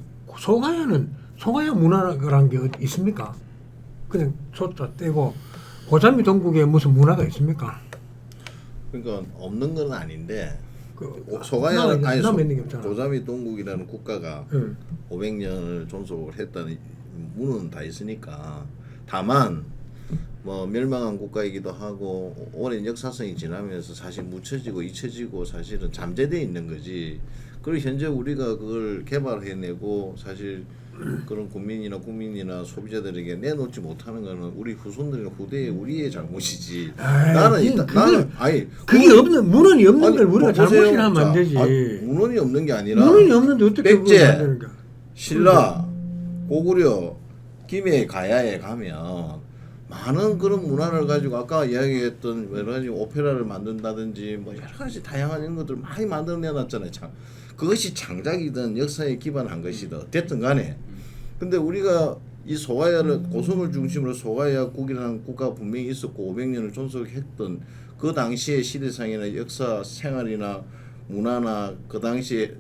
소가야 문화라는 게 있습니까? 그냥 숫자 떼고 고자미 동국에 무슨 문화가 있습니까? 그러니까 없는 건 아닌데 그 소가야는 아니 있는 게 없잖아. 고자미 동국이라는 국가가 응. 500년을 존속을 했다는 문은 다 있으니까 다만 뭐 멸망한 국가이기도 하고 오랜 역사성이 지나면서 사실 묻혀지고 잊혀지고 사실은 잠재되어 있는 거지. 그리고 현재 우리가 그걸 개발해내고 사실 그런 국민이나 소비자들에게 내놓지 못하는 거는 우리 후손들이나 후대의 우리의 잘못이지. 나는 그게 없는 문헌이 없는 걸 우리가 보세요. 잘못이라 하면 안 자, 되지. 문헌이 없는 게 아니라 문헌이 없는데 어떻게 그걸 백제, 만드는가? 신라, 고구려, 김해, 가야에 가면 많은 그런 문화를 가지고 아까 이야기했던 여러 가지 오페라를 만든다든지 뭐 여러 가지 다양한 이런 것들 많이 만들어내놨잖아요. 그것이 창작이든 역사에 기반한 것이든 됐든 간에 근데 우리가 이 소가야를 고성을 중심으로 소가야국이라는 국가가 분명히 있었고 500년을 존속했던 그 당시의 시대상이나 역사 생활이나 문화나 그 당시에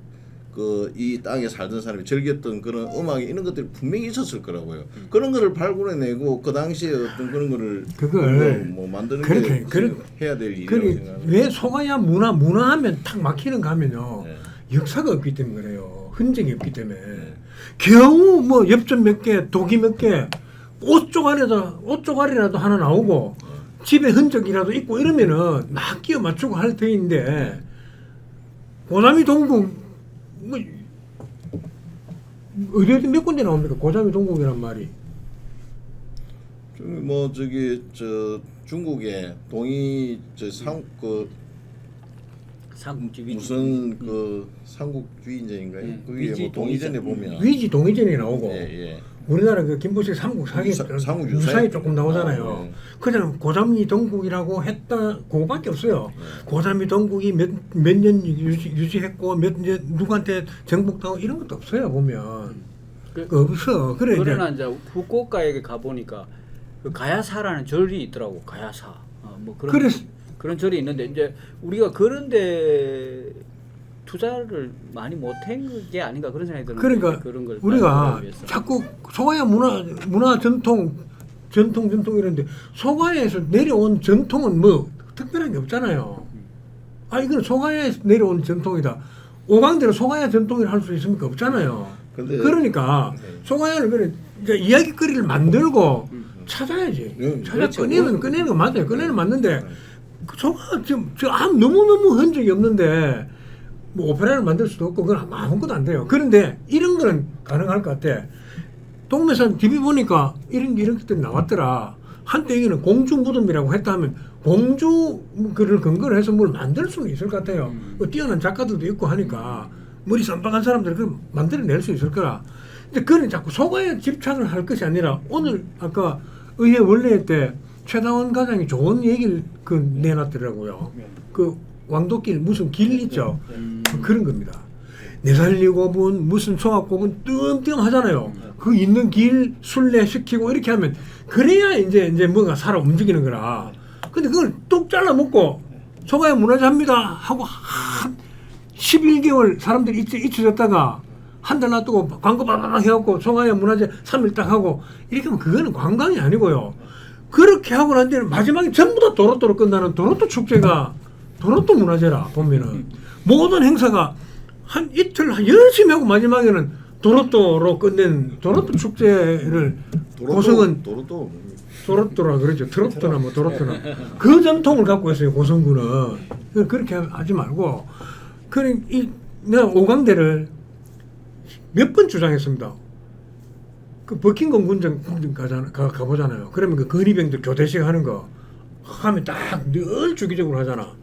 그 이 땅에 살던 사람이 즐겼던 그런 음악이 이런 것들이 분명히 있었을 거라고요. 그런 거를 발굴해내고 그 당시에 어떤 그런 거를 그걸 뭐 만드는 그렇게 게 해야 될 일이라고 생각합니다. 왜 소가야 문화하면 탁 막히는 거 하면요. 네. 역사가 없기 때문에 그래요. 흔적이 없기 때문에. 겨우 뭐 엽전 몇 개, 독이 몇 개, 옷 쪼가리라도 하나 나오고 집에 흔적이라도 있고 이러면은 막 끼워 맞추고 할 터인데 고자미 동국 뭐 어디 몇 군데 나옵니까? 고자미 동국이란 말이. 뭐 저기 저 중국의 동이 그 삼국지 무슨 그 삼국주의인인가요? 네. 그게 위지 뭐 동이전에 보면 위지 동이전이 나오고 예. 우리나라 그 김보식 삼국 사기 삼국 유사히 조금 나오잖아요. 네. 그냥 고자미 동국이라고 했다 그거밖에 없어요. 네. 고자미 동국이 몇 년 유지했고 몇 년 누구한테 정복당하고 이런 것도 없어요 보면. 그- 없어. 그래 그러나 이제 이제 후쿠오카에 가 보니까 그 가야사라는 절이 있더라고. 가야사. 뭐 그런 그래서 그런 절이 있는데 이제 우리가 그런데 투자를 많이 못한 게 아닌가 그런 생각이 드는데 그러니까 그런 걸 우리가 발굴하기 위해서. 자꾸 자꾸 소가야 문화 전통 이런데 소가야에서 내려온 전통은 뭐 특별한 게 없잖아요. 아 이건 소가야에서 내려온 전통이다. 오광대로 소가야 전통을 할 수 있습니까? 없잖아요. 근데 그러니까 네. 소가야를 그래 이제 이야기거리를 만들고 찾아야지. 찾아 그렇죠. 꺼내는 거 맞아요. 꺼내는 맞는데 그 소가 지금 너무 흔적이 없는데 뭐 오페라를 만들 수도 없고 그건 아무것도 안 돼요. 그런데 이런 거는 가능할 것 같아. 동매산 TV 보니까 이런 것들이 나왔더라. 한때 이게는 공주 무덤이라고 했다면 공주 그를 근거로 해서 뭘 만들 수는 있을 것 같아요. 뭐 뛰어난 작가들도 있고 하니까 머리 쌈박한 사람들이 그걸 만들어낼 수 있을 거라. 근데 그는 자꾸 소가에 집착을 할 것이 아니라 오늘 아까 의회 원래회 때 최다원 과장이 좋은 얘기를 내놨더라고요. 그 왕도길 무슨 길 있죠. 그런 겁니다. 내살리고분 무슨 송악고분 뜸뜸 하잖아요. 그 있는 길 순례 시키고 이렇게 하면 그래야 이제 뭐가 살아 움직이는 거라. 근데 그걸 뚝 잘라 먹고 소가야 문화재합니다 하고 한 11개월 사람들이 잊혀졌다가 한 달 놔두고 광고 바바박 해갖고 소가야 문화재 3일 딱 하고 이렇게 하면 그거는 관광이 아니고요. 그렇게 하고 난 뒤에는 마지막에 전부 다 도로또로 끝나는 도로또 축제가 도로또 문화재라 보면은 모든 행사가 한 이틀 열심히 하고 마지막에는 도로또로 끝낸 도로또 축제를 고성은 도로또라 그러죠. 트로트나 뭐 도로또나 그 전통을 갖고 있어요. 고성군은 그렇게 하지 말고 내가 오광대를 몇 번 주장했습니다. 그 버킹엄 군정 가보잖아요. 그러면 그 건의병들 교대식 하는 거 하면 딱 늘 주기적으로 하잖아.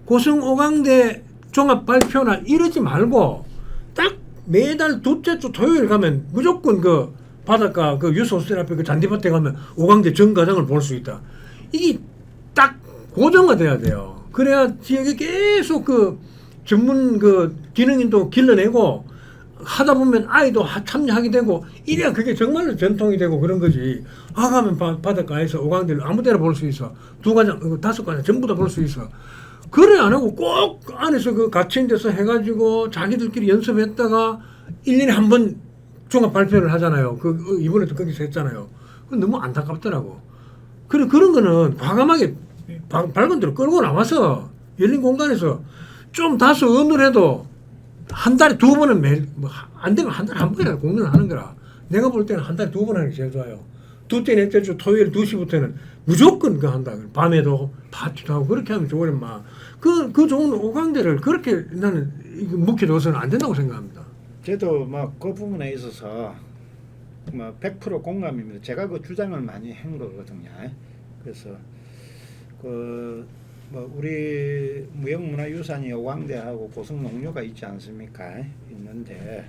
고성 오광대 종합 발표나 이러지 말고 딱 매달 둘째 주 토요일 가면 무조건 그 바닷가 그 유소수들 앞에 그 잔디밭에 가면 오광대 정가장을 볼 수 있다. 이게 딱 고정화돼야 돼요. 그래야 지역에 계속 그 전문 그 기능인도 길러내고 하다 보면 아이도 참여하게 되고 이래야 그게 정말로 전통이 되고 그런 거지. 가면 바닷가에서 오광대를 아무 데나 볼 수 있어. 2가장, 5가장 전부 다 볼 수 있어. 그래 안 하고 꼭 안에서 그 갇힌 데서 해가지고 자기들끼리 연습했다가 1년에 한 번 종합 발표를 하잖아요. 이번에도 거기서 했잖아요. 너무 안타깝더라고. 그런 거는 과감하게 밝은 대로 끌고 나와서 열린 공간에서 좀 다소 어눌해도 한 달에 2번은 매일 안 되면 한 달에 한 번이라도 공연을 하는 거라. 내가 볼 때는 한 달에 2번 하는 게 제일 좋아요. 둘째, 넷째 주 토요일 2시부터는 무조건 그거 한다. 밤에도 파티도 하고 그렇게 하면 좋으련 막. 그 좋은 오광대를 그렇게 나는 묵혀둬서는 안 된다고 생각합니다. 저도 막 그 부분에 있어서 뭐 100% 공감입니다. 제가 그 주장을 많이 한 거거든요. 그래서 뭐 우리 무형문화유산이 오광대하고 고성농묘가 있지 않습니까? 있는데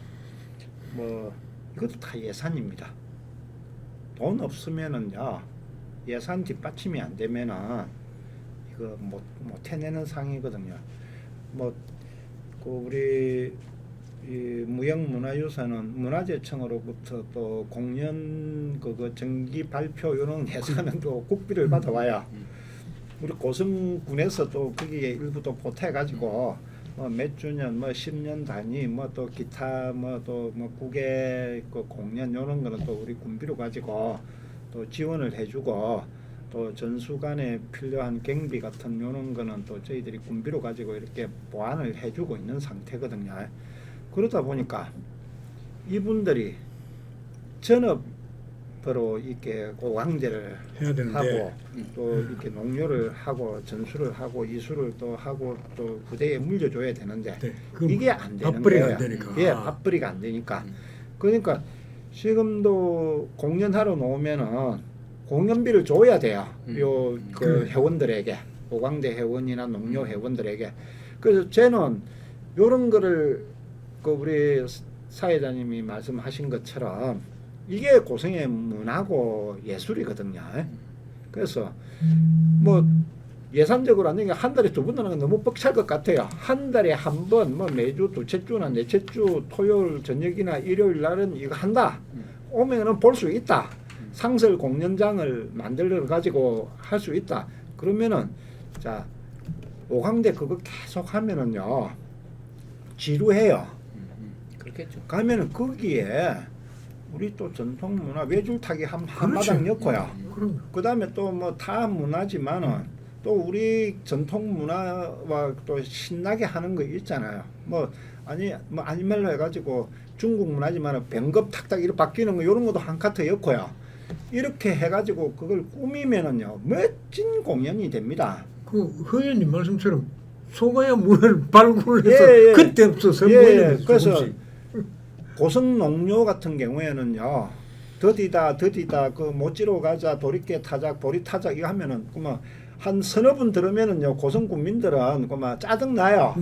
뭐 이것도 다 예산입니다. 돈 없으면은요 예산 뒷받침이 안 되면은 이거 못 해내는 상이거든요. 뭐 그 우리 이 무형문화유산은 문화재청으로부터 또 공연 그거 정기 발표 이런 예산은 또 국비를 받아와요. 우리 고성군에서 또 거기에 일부 또 보태가지고 몇 주년, 10년 단위, 또 기타, 또 국외 그 공연 이런 거는 또 우리 군비로 가지고 또 지원을 해주고 또 전수간에 필요한 경비 같은 이런 거는 또 저희들이 군비로 가지고 이렇게 보완을 해주고 있는 상태거든요. 그러다 보니까 이분들이 전업으로 이렇게 오광대를 해야 되는데. 하고 또 이렇게 농료를 하고 전수를 하고 이수를 또 하고 또 부대에 물려줘야 되는데 네, 이게 안 되는 밥벌이가 거예요. 안 되니까. 예, 밥벌이가 안 되니까. 그러니까 지금도 공연하러 놓으면은 공연비를 줘야 돼요. 그 회원들에게 오광대 회원이나 농료 회원들에게. 그래서 저는 이런 거를 그 우리 사회자님이 말씀하신 것처럼 이게 고성의 문화고 예술이거든요. 그래서 뭐 예산적으로 안 되니까 한 달에 2번 하는 건 너무 벅찰 것 같아요. 한 달에 한 번, 매주 둘째 주나 넷째 주 토요일 저녁이나 일요일 날은 이거 한다. 오면은 볼 수 있다. 상설 공연장을 만들어 가지고 할 수 있다. 그러면은 자 오광대 그거 계속 하면은요 지루해요. 그렇겠죠. 가면은 거기에 우리 또 전통 문화 외줄타기 한바닥 넣고요. 그 다음에 또 뭐 다 문화지만은 또 우리 전통 문화와 또 신나게 하는 거 있잖아요. 뭐 아니말로 해가지고 중국 문화지만 병겁 탁탁 이렇게 바뀌는 거 이런 것도 한 카트 였고요. 이렇게 해가지고 그걸 꾸미면은요 멋진 공연이 됩니다. 그 허연님 말씀처럼 소가야 문을 발굴해서 예, 예. 그때부터 선보이는 거죠. 그래서 조금씩. 고성농료 같은 경우에는요 더디다 그 모찌로 가자 도리깨 타작 보리 타작 이거 하면은 그만 한 서너 분 들으면은요 고성 군민들은 그만 짜증 나요.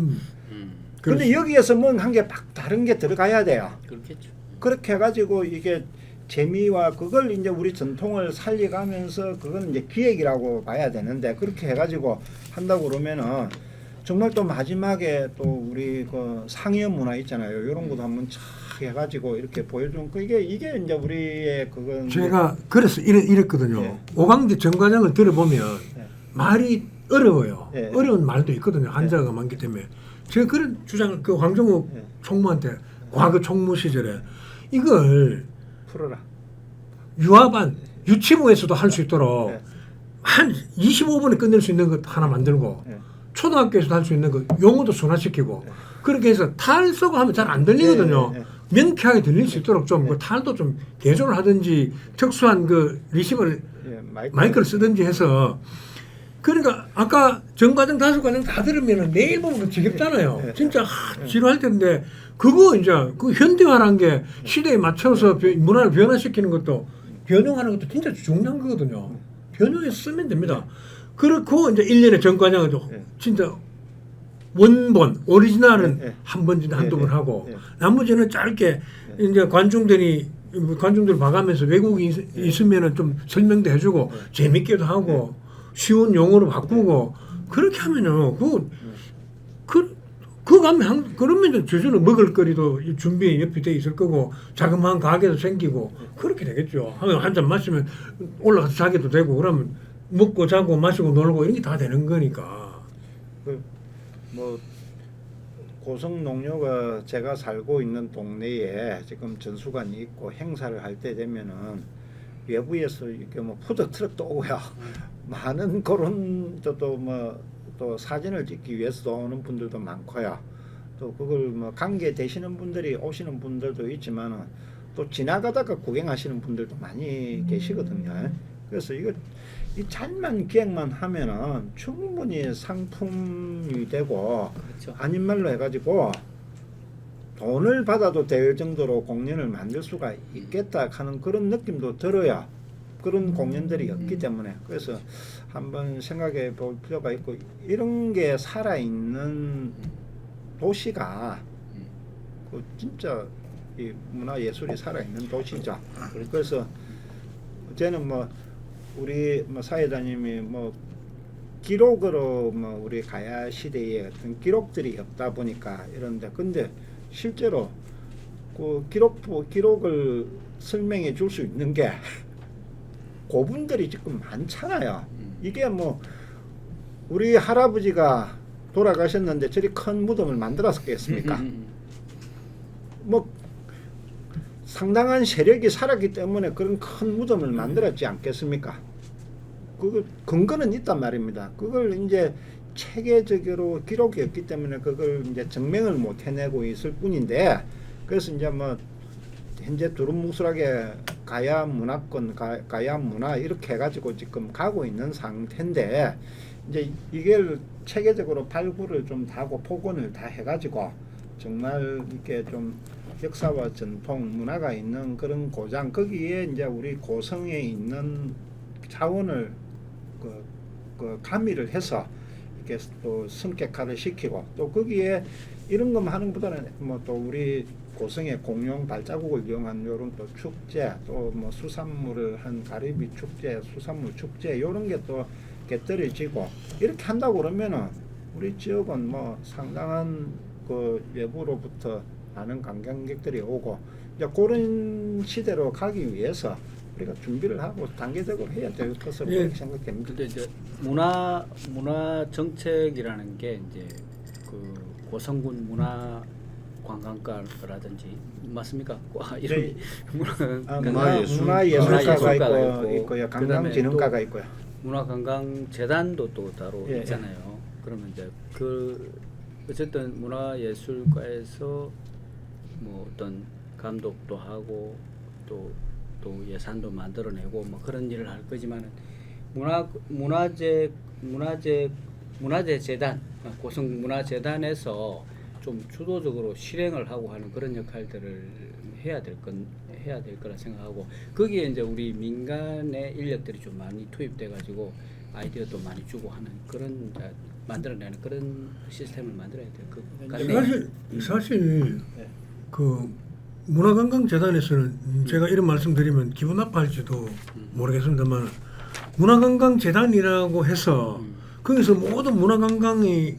근데 여기에서 뭐 한 개 다른 게 들어가야 돼요. 그렇겠죠. 그렇게 해가지고 이게 재미와 그걸 이제 우리 전통을 살려가면서 그건 이제 기획이라고 봐야 되는데 그렇게 해가지고 한다고 그러면은 정말 또 마지막에 또 우리 그 상여 문화 있잖아요. 이런 것도 한번 촥 해가지고 이렇게 보여준 그 이게 이제 우리의 그건 제가 그래서 이랬거든요. 예. 오광대 정과장을 들어보면 예. 말이 어려워요. 예. 어려운 말도 있거든요. 한자가 많기 때문에. 제가 그런 주장을 그 황정욱 예. 총무한테 과거 총무 시절에 이걸 풀어라. 유아반 유치부에서도 할 수 있도록 예. 한 25분에 끝낼 수 있는 것 하나 만들고 예. 초등학교에서도 할 수 있는 거 용어도 순화시키고 예. 그렇게 해서 탈 쓰고 하면 잘 안 들리거든요. 예, 예, 예. 명쾌하게 들릴 수 있도록 좀 예. 그 탈도 좀 개조를 하든지 특수한 그 리시버를 예, 마이크를 쓰든지 해서 그러니까 아까 정과정 다수과정 다 들으면 내일 보면 그 지겹잖아요. 예, 예. 진짜 지루할 텐데 그거 이제 그 현대화란 게 시대에 맞춰서 문화를 변화시키는 것도 변형하는 것도 진짜 중요한 거거든요. 변형해서 쓰면 됩니다. 그렇고 이제 1년에 정과정을 예. 진짜 원본 오리지널은 예, 예. 한 번, 한두 예, 번 예, 하고 예. 나머지는 짧게 이제 관중들 봐가면서 외국이 있으면은 좀 설명도 해주고 재밌게도 하고 쉬운 용어로 바꾸고 그렇게 하면요 그 가면 그러면 저절로 먹을거리도 준비 옆에 돼 있을 거고 자그마한 가게도 생기고 그렇게 되겠죠. 한 잔 마시면 올라가서 자기도 되고 그러면 먹고 자고 마시고 놀고 이런 게 다 되는 거니까. 뭐 고성농료가 제가 살고 있는 동네에 지금 전수관이 있고 행사를 할 때 되면은 외부에서 이렇게 뭐 푸드 트럭도 오고요. 많은 그런 또 사진을 찍기 위해서 오는 분들도 많고요. 또 그걸 뭐 관계 되시는 분들이 오시는 분들도 있지만은 또 지나가다가 구경하시는 분들도 많이 계시거든요. 그래서 이 잘만 기획만 하면은 충분히 상품이 되고 그렇죠. 아닌 말로 해가지고 돈을 받아도 될 정도로 공연을 만들 수가 있겠다 하는 그런 느낌도 들어요. 그런 공연들이 없기 때문에 그래서 한번 생각해 볼 필요가 있고 이런 게 살아있는 도시가 그 진짜 이 문화 예술이 살아있는 도시죠. 그래서 저는 뭐 우리 뭐 사회자님이 뭐 기록으로 뭐 우리 가야 시대에 어떤 기록들이 없다 보니까 이런데 근데 실제로 그 기록을 설명해 줄 수 있는 게 고분들이 지금 많잖아요. 이게 뭐 우리 할아버지가 돌아가셨는데 저리 큰 무덤을 만들었겠습니까? 뭐 상당한 세력이 살았기 때문에 그런 큰 무덤을 만들었지 않겠습니까? 그 근거는 있단 말입니다. 그걸 이제 체계적으로 기록이 없기 때문에 그걸 이제 증명을 못 해내고 있을 뿐인데 그래서 이제 뭐 현재 두루뭉술하게 가야 문화권, 가야 문화 이렇게 해가지고 지금 가고 있는 상태인데 이제 이걸 체계적으로 발굴을 좀 하고 복원을 다 해가지고 정말 이렇게 좀 역사와 전통 문화가 있는 그런 고장 거기에 이제 우리 고성에 있는 자원을 그 가미를 해서 이렇게 또 성격화를 시키고 또 거기에 이런 것만 하는 것보다는 뭐 또 우리 고성의 공룡 발자국을 이용한 이런 또 축제 또 뭐 수산물을 한 가리비 축제 수산물 축제 이런 게 또 곁들여지고 이렇게 한다고 그러면은 우리 지역은 뭐 상당한 그 외부로부터 많은 관광객들이 오고 이제 그런 시대로 가기 위해서 우리가 준비를 하고 단계적으로 해야 될 것으로 예. 생각됩니다. 근데 이제 문화 정책이라는 게 이제 그 고성군 문화 관광가라든지 맞습니까? 이런 네. 문화 문화예술가가 문화예술가가 문화예술가가 있고요. 그다음에 관광진흥가가 있고요. 문화관광재단도 또 따로 예, 있잖아요. 그러면 이제 그 어쨌든 문화예술과에서 뭐 어떤 감독도 하고 또 예산도 만들어내고 뭐 그런 일을 할 거지만은 문화재재단 고성문화재단에서 좀 주도적으로 실행을 하고 하는 그런 역할들을 해야 될 거라 생각하고 거기에 이제 우리 민간의 인력들이 좀 많이 투입돼 가지고 아이디어도 많이 주고 하는 그런 이제 만들어내는 그런 시스템을 만들어야 될 것 같네요. 사실 네. 그 문화관광재단에서는 제가 이런 말씀드리면 기분 나빠할지도 모르겠습니다만 문화관광재단이라고 해서 거기서 모든 문화관광이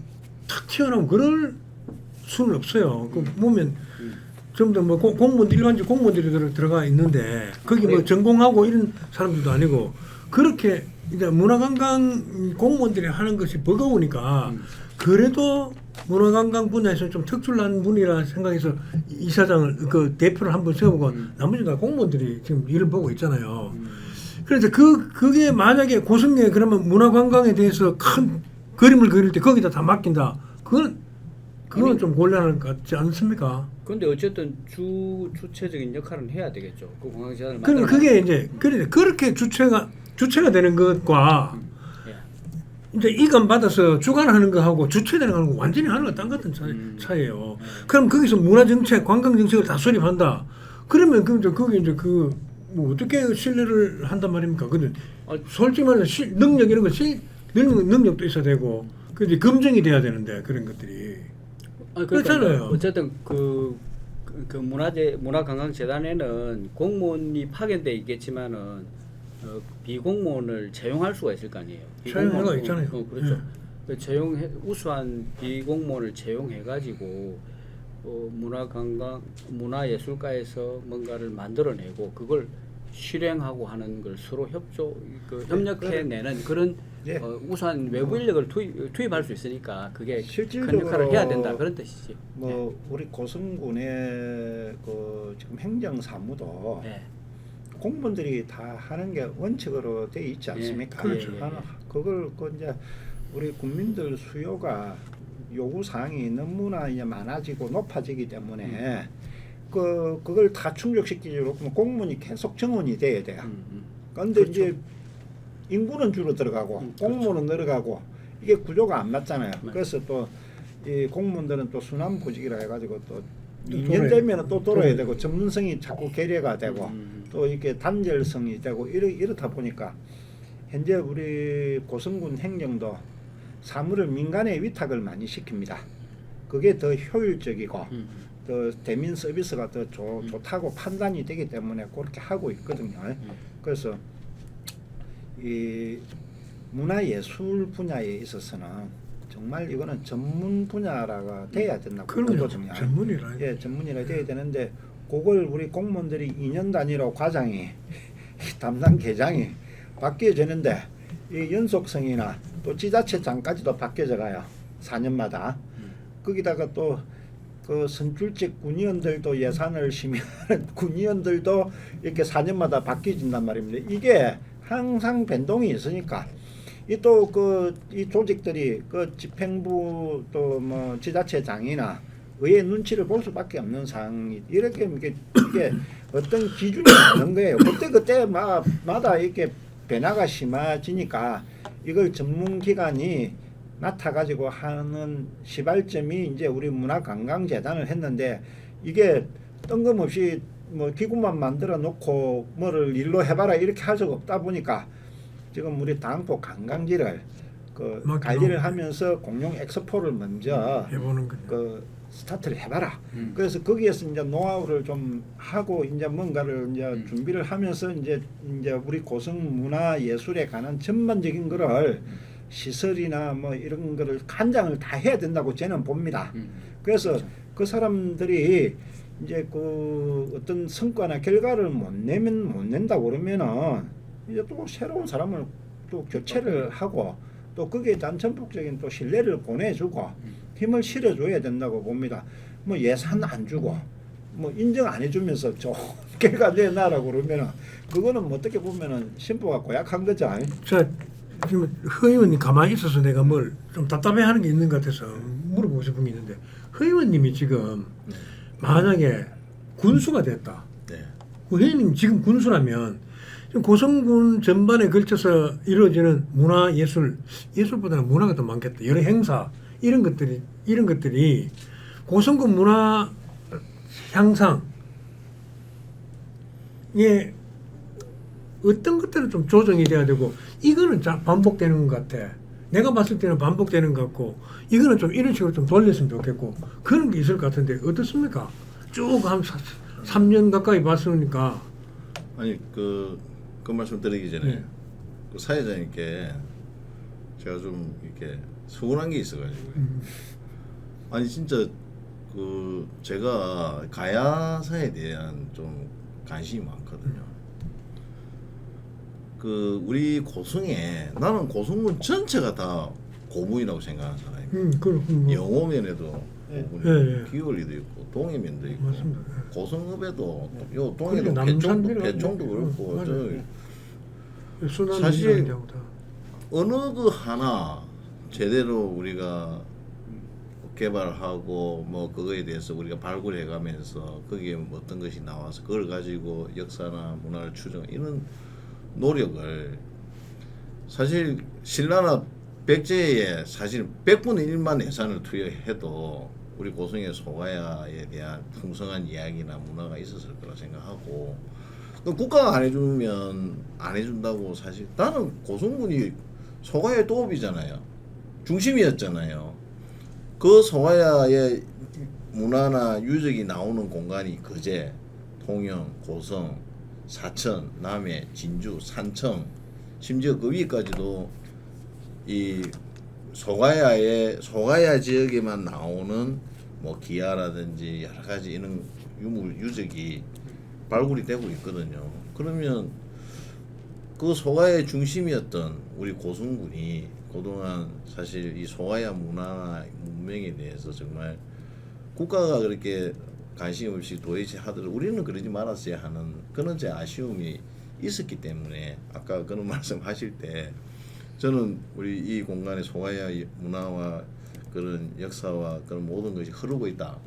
탁 튀어나오면 그럴 수는 없어요. 그 보면 전부 다 뭐 공무원 일반적 공무원들이 들어가 있는데 거기 뭐 전공하고 이런 사람들도 아니고 그렇게 이제 문화관광 공무원들이 하는 것이 버거우니까 그래도 문화관광 분야에서 좀 특출난 분이라 생각해서 이사장을 그 대표를 한번 세우고 나머지 다 공무원들이 지금 일을 보고 있잖아요. 그래서 그게 만약에 고성에 그러면 문화관광에 대해서 큰 그림을 그릴 때 거기다 다 맡긴다. 그건 좀 곤란할 것 같지 않습니까? 그런데 어쨌든 주체적인 역할은 해야 되겠죠. 그 관광재단을 그러니까 그게 이제 그렇게 주체가 되는 것과 이제 이관 받아서 주관하는 거하고 주체되는 거하고 완전히 하나가 딴 같은 차이예요. 그럼 거기서 문화정책, 관광정책을 다 수립한다. 그러면 거기 이제 뭐 어떻게 신뢰를 한단 말입니까? 근데 솔직히 말해서 능력 이런 거 능력도 있어야 되고 그 이제 검증이 돼야 되는데 그런 것들이 그렇잖아요. 어쨌든 그 문화관광재단에는 공무원이 파견돼 있겠지만은 비공무원을 채용할 수가 있을 거 아니에요. 채용회가 있잖아요. 그렇죠. 우수한 비공무원을 채용해 가지고 문화예술가에서 뭔가를 만들어내고 그걸 실행하고 하는 걸 서로 협력해내는 그런 예. 우수한 외부 인력을 투입할 수 있으니까 그게 큰 실질적으로 역할을 해야 된다 그런 뜻이지. 뭐 우리 고성군의 그 지금 행정사무도 네. 공무원들이 다 하는 게 원칙으로 돼 있지 않습니까? 그렇죠. 그걸 이제 우리 국민들 수요가 요구 사항이 너무나 이제 많아지고 높아지기 때문에 그걸 다 충족시키려고 하면 공무원이 계속 정원이 돼야 돼요. 그런데 그렇죠. 이제 인구는 줄어들어가고 공무원은 늘어가고 이게 구조가 안 맞잖아요. 그래서 또 이 공무원들은 또 순환보직이라 해가지고 또 2년 되면 또 돌아야 되고 전문성이 자꾸 계례가 되고 또 이렇게 단절성이 되고 이렇다 보니까 현재 우리 고성군 행정도 사무를 민간에 위탁을 많이 시킵니다. 그게 더 효율적이고 더 대민 서비스가 더 좋다고 판단이 되기 때문에 그렇게 하고 있거든요. 그래서 이 문화예술 분야에 있어서는 정말 이거는 전문 분야가 돼야 된다고 보거든요. 전문이라. 예, 전문이라 돼야 되는데 그걸 우리 공무원들이 2년 단위로 과장이 담당 계장이 바뀌어지는데 이 연속성이나 또 지자체장까지도 바뀌어져 가요. 4년마다. 거기다가 또 그 선출직 군의원들도 예산을 심의하는 군의원들도 이렇게 4년마다 바뀌어진단 말입니다. 이게 항상 변동이 있으니까 이 또 이 조직들이 그 집행부 또 뭐 지자체장이나 의회 눈치를 볼 수밖에 없는 상황이 이렇게 이게 어떤 기준이 있는 거예요. 그때마다 이렇게 변화가 심해지니까 이걸 전문기관이 맡아가지고 하는 시발점이 이제 우리 문화관광재단을 했는데 이게 뜬금없이 뭐 기구만 만들어 놓고 뭐를 일로 해봐라 이렇게 할 수가 없다 보니까 지금 우리 당포 관광지를 관리를 하면서 공룡 엑스포를 먼저 해보는 거죠. 그 스타트를 해봐라. 그래서 거기에서 이제 노하우를 좀 하고 이제 뭔가를 이제 준비를 하면서 이제 우리 고성 문화 예술에 관한 전반적인 거를 시설이나 뭐 이런 거를 간장을 다 해야 된다고 저는 봅니다. 그래서 그 사람들이 이제 그 어떤 성과나 결과를 못 낸다고 그러면은 이제 또 새로운 사람을 또 교체를 하고 또 거기에 대한 전폭적인 또 신뢰를 보내주고 힘을 실어줘야 된다고 봅니다. 뭐 예산 안 주고 뭐 인정 안 해주면서 좋은 결과 내놔라고 그러면은 그거는 뭐 어떻게 보면은 심보가 고약한 거죠. 자, 지금 허 의원님 가만히 있어서 내가 뭘 좀 답답해하는 게 있는 것 같아서 물어보고 싶은 게 있는데 허 의원님이 지금 만약에 군수가 됐다. 네. 그 의원님 지금 군수라면 지금 고성군 전반에 걸쳐서 이루어지는 문화 예술보다는 문화가 더 많겠다. 여러 행사 이런 것들이 고성군 문화 향상에 어떤 것들은 좀 조정이 돼야 되고 이거는 반복되는 것 같아. 내가 봤을 때는 반복되는 것 같고 이거는 좀 이런 식으로 좀 돌렸으면 좋겠고 그런 게 있을 것 같은데 어떻습니까? 쭉 한 3년 가까이 봤으니까 아니 그 말씀 드리기 전에 네. 그 사회자님께 제가 좀 이렇게 서운한 게 있어가지고 아니 진짜 그 제가 가야사에 대한 좀 관심이 많거든요. 그 우리 고성에 나는 고성군 전체가 다 고분이라고 생각하는 사람입니다. 그렇군. 영호면에도 예. 고분이 예, 예. 기월리도 있고 동해면도 있고 맞습니다. 고성읍에도 요 동해도 그러니까 배총도 남산비를 배총도 하면 그렇고 맞아요. 저 순환 사실 운동이라고 다. 어느 그 하나 제대로 우리가 개발하고 뭐 그거에 대해서 우리가 발굴해 가면서 거기에 뭐 어떤 것이 나와서 그걸 가지고 역사나 문화를 추정 이런 노력을 사실 신라나 백제에 사실 100분의 1만 예산을 투여해도 우리 고성의 소가야에 대한 풍성한 이야기나 문화가 있었을 거라 생각하고 그 국가가 안 해주면 안 해준다고 사실 나는 고성군이 소가야의 도읍이잖아요. 중심이었잖아요. 그 소가야의 문화나 유적이 나오는 공간이 거제, 통영, 고성, 사천, 남해, 진주, 산청 심지어 그 위까지도 이 소가야 지역에만 나오는 뭐 기아라든지 여러 가지 이런 유적이 발굴이 되고 있거든요. 그러면 그 소가야의 중심이었던 우리 고성군이 그동안 사실 이 소가야 문화나 문명에 대해서 정말 국가가 그렇게 관심 없이 도외시 하더라도 우리는 그러지 말았어야 하는 그런 제 아쉬움이 있었기 때문에 아까 그런 말씀하실 때 저는 우리 이 공간의 소가야 문화와 그런 역사와 그런 모든 것이 흐르고 있다.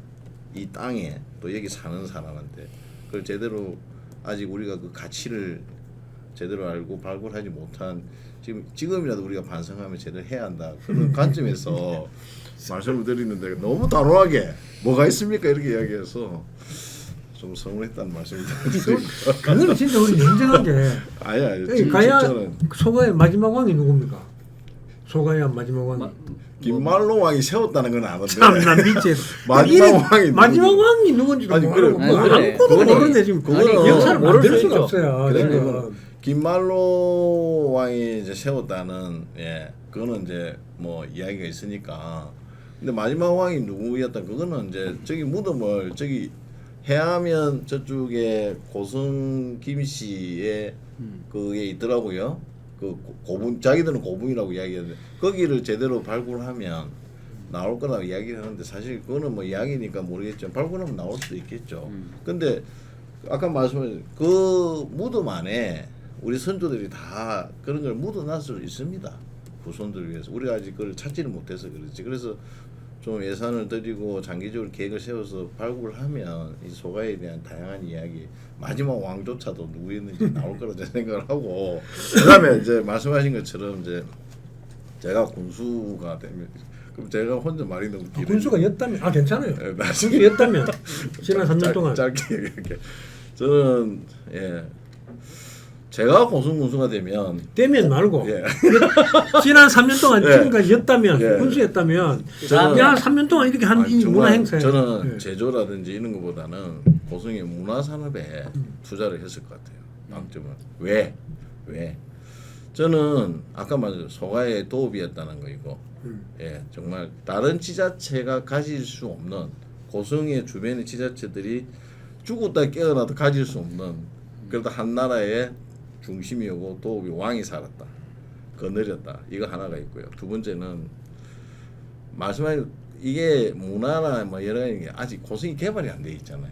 이 땅에 또 여기 사는 사람한테 그걸 제대로 아직 우리가 그 가치를 제대로 알고 발굴하지 못한 지금이라도 우리가 반성하면 제대로 해야 한다. 그런 관점에서 말씀을 드리는데 너무 단호하게 뭐가 있습니까 이렇게 이야기해서 좀 서운했다는 말씀을 드립니다. 그거는 진짜 우리 냉정하게 아니 여기 가야 저는 소가야 마지막 왕이 누굽니까? 소가야 마지막 왕이 김말로 왕이 세웠다는 건 아는데 참나 미치 마지막 왕이 마지막 누구- 왕이 누군지도 아니, 모르고 그래. 뭐 아니, 그래. 아무것도 그거는- 모르는데 지금 그거는 역사를 모를 만들 수 수가 있죠. 없어요. 그래, 지금. 그거는 김말로 왕이 이제 세웠다는 그거는 이제 뭐 이야기가 있으니까 근데 마지막 왕이 누구였다 그거는 이제 저기 무덤을 저기 해안면 저쪽에 고성 김씨의 그게 있더라고요. 그 고분 자기들은 고분이라고 이야기하는데 거기를 제대로 발굴하면 나올 거라고 이야기를 하는데 사실 그거는 뭐 이야기니까 모르겠지만 발굴하면 나올 수도 있겠죠. 근데 아까 말씀하신 그 무덤 안에 우리 선조들이 다 그런 걸 묻어놨을 수 있습니다. 후손들을 위해서 우리가 아직 그걸 찾지를 못해서 그렇지. 그래서 좀 예산을 들이고 장기적으로 계획을 세워서 발굴을 하면 이 소가에 대한 다양한 이야기 마지막 왕조차도 누구였는지 나올 거라 제 생각을 하고 그다음에 이제 말씀하신 것처럼 이제 제가 군수가 되면 그럼 제가 혼자 말이 너무 길어요. 군수가였다면 괜찮아요. 네, 나중에 군수였다면 지난 3년 동안 짧게 얘기할게. 저는 제가 고성군수가 되면 말고 예. 지난 3년 동안 예. 지금까지였다면 예. 군수였다면 저는- 야 3년 동안 이렇게 한 이 아니, 문화 정말 행사에 저는 예. 제조라든지 이런 것보다는 고성의 문화산업에 투자를 했을 것 같아요. 방점은 왜? 저는 아까 말한 소가의 도읍이었다는 거이고 정말 다른 지자체가 가질 수 없는 고성의 주변의 지자체들이 죽었다 깨어나도 가질 수 없는 그래도 한 나라의 중심이고 도읍이 왕이 살았다. 거느렸다. 이거 하나가 있고요. 두 번째는 말씀하신 이게 문화나 뭐 여러 가지 아직 고성이 개발이 안 돼 있잖아요.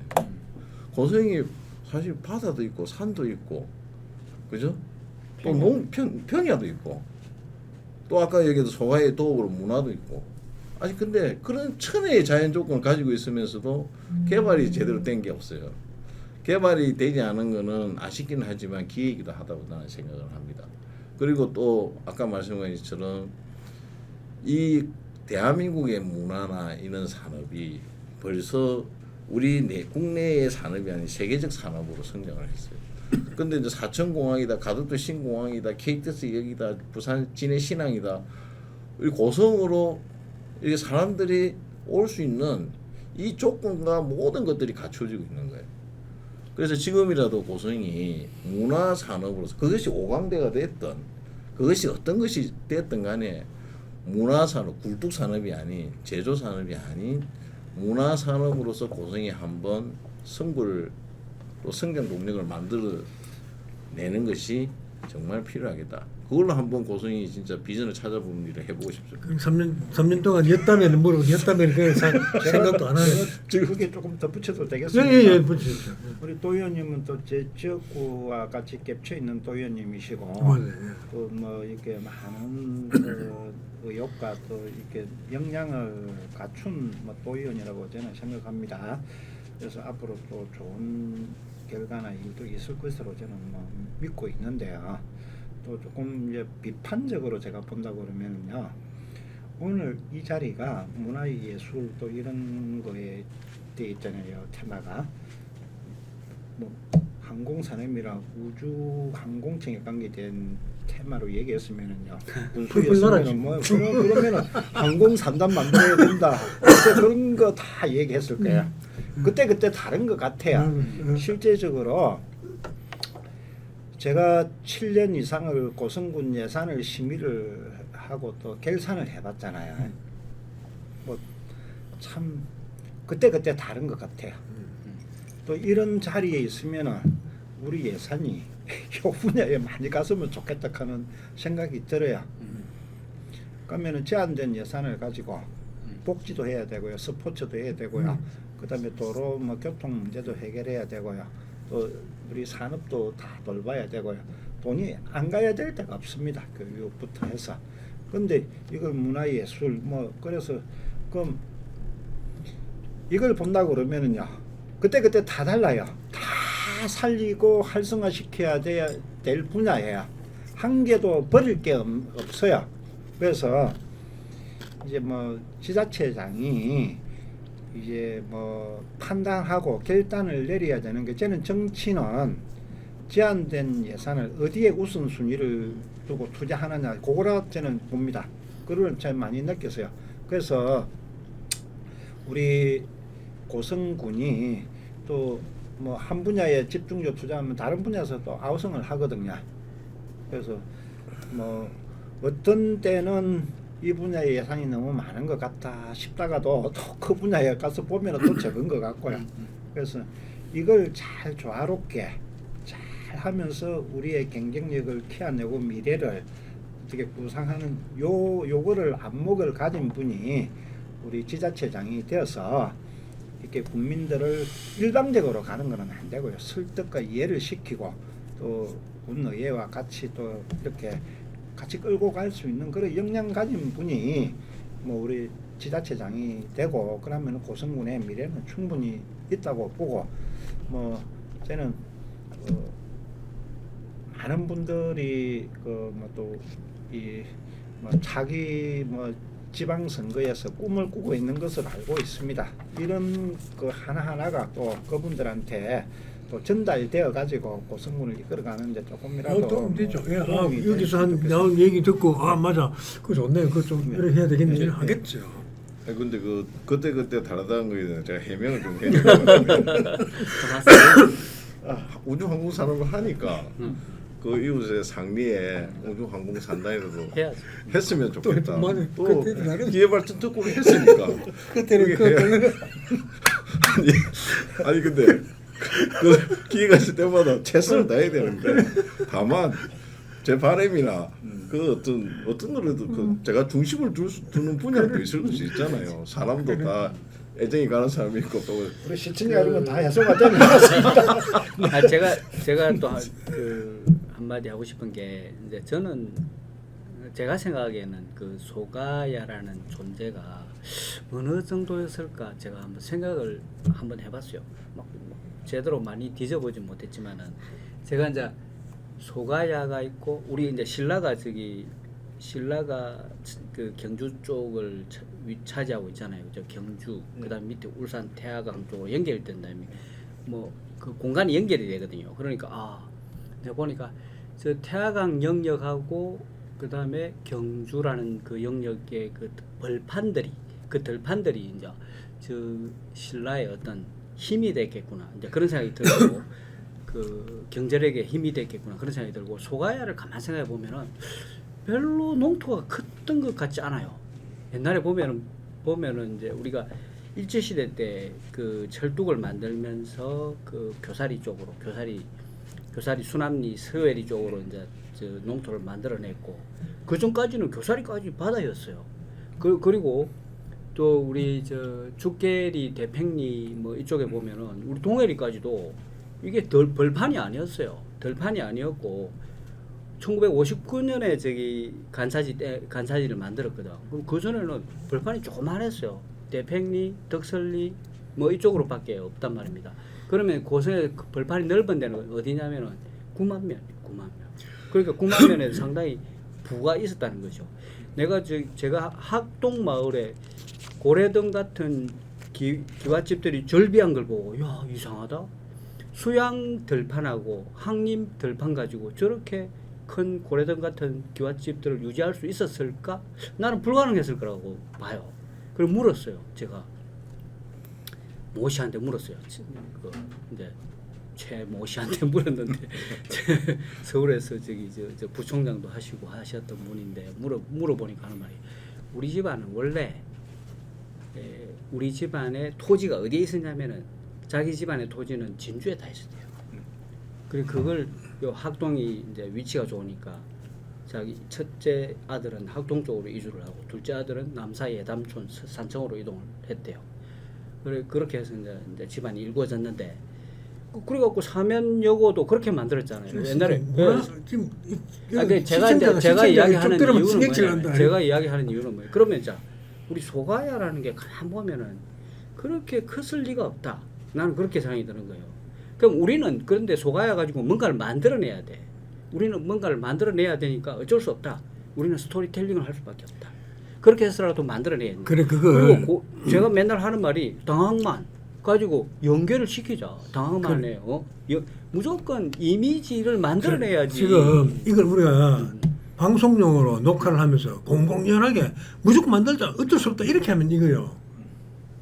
고성이 사실 바다도 있고 산도 있고 그죠? 또 평야도 있고 또 아까 얘기했던 소화의 도읍으로 문화도 있고. 아니 근데 그런 천혜의 자연 조건을 가지고 있으면서도 개발이 제대로 된 게 없어요. 개발이 되지 않은 거는 아쉽긴 하지만 기회이기도 하다고 나는 생각을 합니다. 그리고 또 아까 말씀하신 것처럼 이 대한민국의 문화나 이런 산업이 벌써 우리 국내의 산업이 아닌 세계적 산업으로 성장을 했어요. 근데 이제 사천공항이다, 가덕도 신공항이다, KTX 여기다, 부산 진해신항이다, 우리 고성으로 이 사람들이 올 수 있는 이 조건과 모든 것들이 갖춰지고 있는 거예요. 그래서 지금이라도 고성이 문화 산업으로서 그것이 오광대가 됐던 그것이 어떤 것이 됐든 간에 문화 산업, 굴뚝 산업이 아닌 제조 산업이 아닌 문화 산업으로서 고성이 한번 성불로 성장 동력을 만들어 내는 것이 정말 필요하겠다. 그걸로 한번 고성이 진짜 비전을 찾아보는 일을 해보고 싶습니다. 그럼 3년 동안 였다면 물어보고 였다면 그 생각도 안 하네. 그게 조금 덧붙여도 되겠습니까? 예예 붙이죠. 우리 도 의원님은 또 제 지역구와 같이 겹쳐 있는 도 의원님이시고 맞아요. 또 뭐 이렇게 많은 의욕과 또 이렇게 역량을 갖춘 도 의원이라고 저는 생각합니다. 그래서 앞으로 또 좋은 결과나 일도 있을 것으로 저는 믿고 있는데요. 또 조금 이제 비판적으로 제가 본다고 그러면요. 오늘 이 자리가 문화예술 또 이런 거에 돼 있잖아요. 테마가 뭐 항공산업이랑 우주 항공청에 관계된 테마로 얘기했으면은요. 분수였으면은 뭐 그러면은 항공 산단 만들어야 된다. 그래서 그런 거 다 얘기했을 거야. 그때 다른 것 같아요. 실제적으로 제가 7년 이상을 고성군 예산을 심의를 하고 또 결산을 해봤잖아요. 뭐 참 그때 다른 것 같아요. 또 이런 자리에 있으면은 우리 예산이 이 분야에 많이 갔으면 좋겠다 하는 생각이 들어요. 그러면은 제한된 예산을 가지고 복지도 해야 되고요, 스포츠도 해야 되고요, 그다음에 도로 뭐 교통 문제도 해결해야 되고요, 또 우리 산업도 다 돌봐야 되고요. 돈이 안 가야 될 데가 없습니다. 교육부터 해서. 근데 이걸 문화예술 뭐 그래서 그럼 이걸 본다고 그러면은요. 그때 다 달라요. 다 살리고 활성화시켜야 될 분야예요. 한 개도 버릴 게 없어요. 그래서 이제 뭐 지자체장이 이제 뭐 판단하고 결단을 내려야 되는 게 저는 정치는 제한된 예산을 어디에 우선순위를 두고 투자하느냐 그거라 저는 봅니다. 그걸 참 많이 느꼈어요. 그래서 우리 고성군이 또 뭐 한 분야에 집중적으로 투자하면 다른 분야에서 또 아우성을 하거든요. 그래서 뭐 어떤 때는 이 분야의 예산이 너무 많은 것 같다 싶다가도 또 그 분야에 가서 보면 또 적은 것 같고요. 그래서 이걸 잘 조화롭게 잘 하면서 우리의 경쟁력을 키워내고 미래를 어떻게 구상하는 요거를 안목을 가진 분이 우리 지자체장이 되어서 이렇게 국민들을 일방적으로 가는 것은 안 되고요. 설득과 이해를 시키고 또 군의회와 같이 또 이렇게 같이 끌고 갈 수 있는 그런 역량 가진 분이 뭐 우리 지자체장이 되고 그러면 고성군의 미래는 충분히 있다고 보고 뭐 저는 많은 분들이 그 뭐 또 이 뭐 자기 뭐 지방 선거에서 꿈을 꾸고 있는 것을 알고 있습니다. 이런 그 하나하나가 또 그분들한테 또 전달되어 가지고 고성군을 이끌어가는데 조금이라도 도움 되죠. 예, 도움이 여기서 됐으면 한 나온 얘기 듣고 맞아, 그거 좋네, 그거 좀 이렇게 해야 되겠네, 네. 하겠죠. 아니 근데 그 그때 다르다는 거에 대해서 제가 해명을 좀 해야 될 것 같아요. 우주항공 산업을 하니까 그 이웃의 상리에 우주항공산단이라도 해야지. 했으면 좋겠다. 맞아요. 또 그때 나름- 기회발전 특구를 했으니까. 그때는 그게 해야- 아니 근데 그 기회가 있을 때마다 최선을 다해야 되는데 다만 제 바람이나 그 어떤 거라도 그 제가 중심을 두는 분야도 있을 수 있잖아요. 사람도 다 애정이 가는 사람이 있고 또 우리 시청자 여러분 다 해소가 되는 것 같습니다. 제가 또 그 한마디 하고 싶은 게 이제 저는 제가 생각하기에는 그 소가야라는 존재가 어느 정도였을까 제가 한번 생각을 한번 해봤어요. 막 제대로 많이 뒤져보진 못했지만은 제가 이제 소가야가 있고 우리 이제 신라가 그 경주 쪽을 차지하고 있잖아요. 저 경주 그다음 밑에 울산 태화강 쪽으로 연결된 다음에 뭐 그 공간이 연결이 되거든요. 그러니까 내가 보니까 저 태화강 영역하고 그다음에 경주라는 그 영역의 그 들판들이 이제 저 신라의 어떤 힘이 됐겠구나. 이제 그런 생각이 들고 그 경제력의 힘이 됐겠구나. 그런 생각이 들고 소가야를 가만 생각해 보면은 별로 농토가 컸던 것 같지 않아요. 옛날에 보면은 이제 우리가 일제 시대 때 그 철둑을 만들면서 그 교사리 쪽으로 교사리 수남리 서해리 쪽으로 이제 저 농토를 만들어냈고 그 전까지는 교사리까지 바다였어요. 그리고 또 우리 저 죽계리 대팽리 뭐 이쪽에 보면은 우리 동해리까지도 이게 벌판이 아니었어요. 덜판이 아니었고 1959년에 저기 간사지를 만들었거든. 그럼 그 전에는 벌판이 조그만했어요. 대팽리, 덕설리 뭐 이쪽으로밖에 없단 말입니다. 그러면 고성의 그 벌판이 넓은 데는 어디냐면은 9만 면. 그러니까 9만 면에 상당히 부가 있었다는 거죠. 제가 학동 마을에 고래등 같은 기와집들이 절비한 걸 보고 야 이상하다. 수양 들판하고 항림 들판 가지고 저렇게 큰 고래등 같은 기와집들을 유지할 수 있었을까? 나는 불가능했을 거라고 봐요. 그래서 물었어요. 제가 모씨한테 물었어요. 이제 최모 씨한테 물었는데 서울에서 저 부총장도 하시고 하셨던 분인데 물어보니까 하는 말이 우리 집안은 원래 우리 집안의 토지가 어디에 있었냐면은 자기 집안의 토지는 진주에 다 있었대요. 그리고 그걸 요 학동이 이제 위치가 좋으니까 자기 첫째 아들은 학동 쪽으로 이주를 하고 둘째 아들은 남사 예담촌 산청으로 이동을 했대요. 그렇게 해서 이제 집안이 일구어졌는데 그래갖고 사면여고도 그렇게 만들었잖아요. 옛날에 지금 제가 이야기하는 이유는 뭐예요? 그러면 자 우리 소가야라는 게 가만 보면은 그렇게 컸을 리가 없다. 나는 그렇게 생각이 드는 거예요. 그럼 우리는 그런데 소가야 가지고 뭔가를 만들어내야 돼. 우리는 뭔가를 만들어내야 되니까 어쩔 수 없다. 우리는 스토리텔링을 할 수밖에 없다. 그렇게 해서라도 만들어내야 돼. 그래 그리고 제가 맨날 하는 말이 당황만 가지고 연결을 시키자. 당황만에 무조건 이미지를 만들어내야지. 지금 이걸 우리가 방송용으로 녹화를 하면서 공공연하게 무조건 만들자. 어쩔 수 없다. 이렇게 하면 이거요.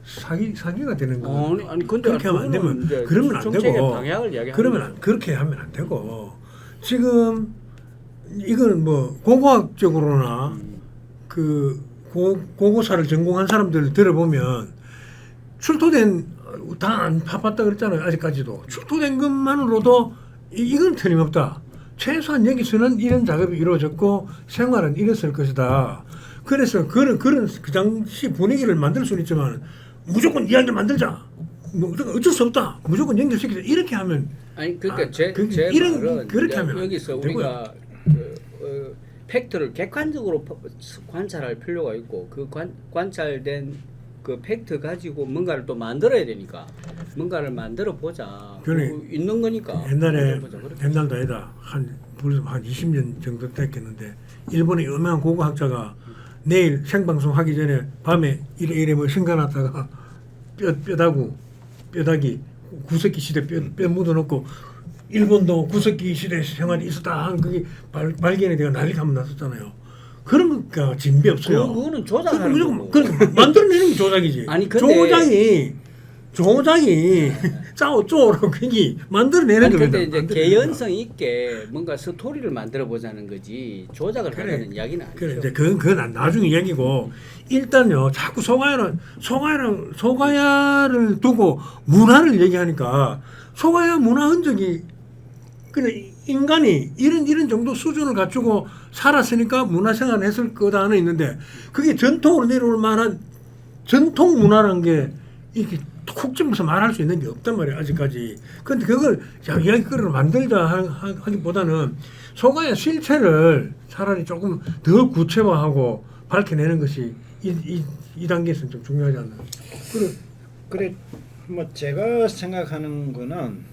사기가 되는 거예요. 아니 근데 그렇게 하면 안 되면 그러면 안 되고 방향을 그러면 그렇게 하면 안 되고 지금 이거는 뭐 고고학적으로나 그 고고사를 전공한 사람들 들어보면 출토된 다 안 파봤다 그랬잖아요. 아직까지도 출토된 것만으로도 이건 틀림없다. 최소한 여기서는 이런 작업이 이루어졌고 생활은 이랬을 것이다. 그래서 그런 그 당시 분위기를 만들 수는 있지만 무조건 이야기를 만들자. 뭐 어쩔 수 없다. 무조건 연결시키자. 이렇게 하면 아니 그러니까 제 이런 말은 그렇게 하면 여기서 우리가 팩트를 객관적으로 관찰할 필요가 있고 그 관찰된 그 팩트 가지고 뭔가를 또 만들어야 되니까 뭔가를 만들어 보자. 있는 거니까. 옛날도 아니다. 한 20년 정도 됐겠는데 일본의 유명한 고고학자가 내일 생방송 하기 전에 밤에 이래 뭐 신가놨다가 뼈다귀 구석기 시대 뼈 묻어놓고 일본도 구석기 시대 생활이 있었다 하는 그게 발견이 되어 난리가 한번 났었잖아요. 그런 거가 진비 없어요. 그거는 조작하는 거고. 만들어내는 게 조작이지. 아니 근데 조작이 쪼라고 그게 만들어내는 거거든. 근데 이제 개연성 있게 뭔가 스토리를 만들어 보자는 거지 조작을 하려는 이야기는 아니죠. 그래 이제 그건 나중에 얘기고 일단요 자꾸 소가야를 두고 문화를 얘기하니까 소가야 문화 흔적이 그냥 인간이 이런 정도 수준을 갖추고 살았으니까 문화생활을 했을 거다는 있는데 그게 전통으로 내려올 만한 전통 문화라는 게 이게 콕 집어서 말할 수 있는 게 없단 말이야 아직까지. 근데 그걸 이야기거리를 만들자 하기보다는 소가의 실체를 차라리 조금 더 구체화하고 밝혀내는 것이 이 단계에서는 좀 중요하지 않나. 그래 뭐 제가 생각하는 거는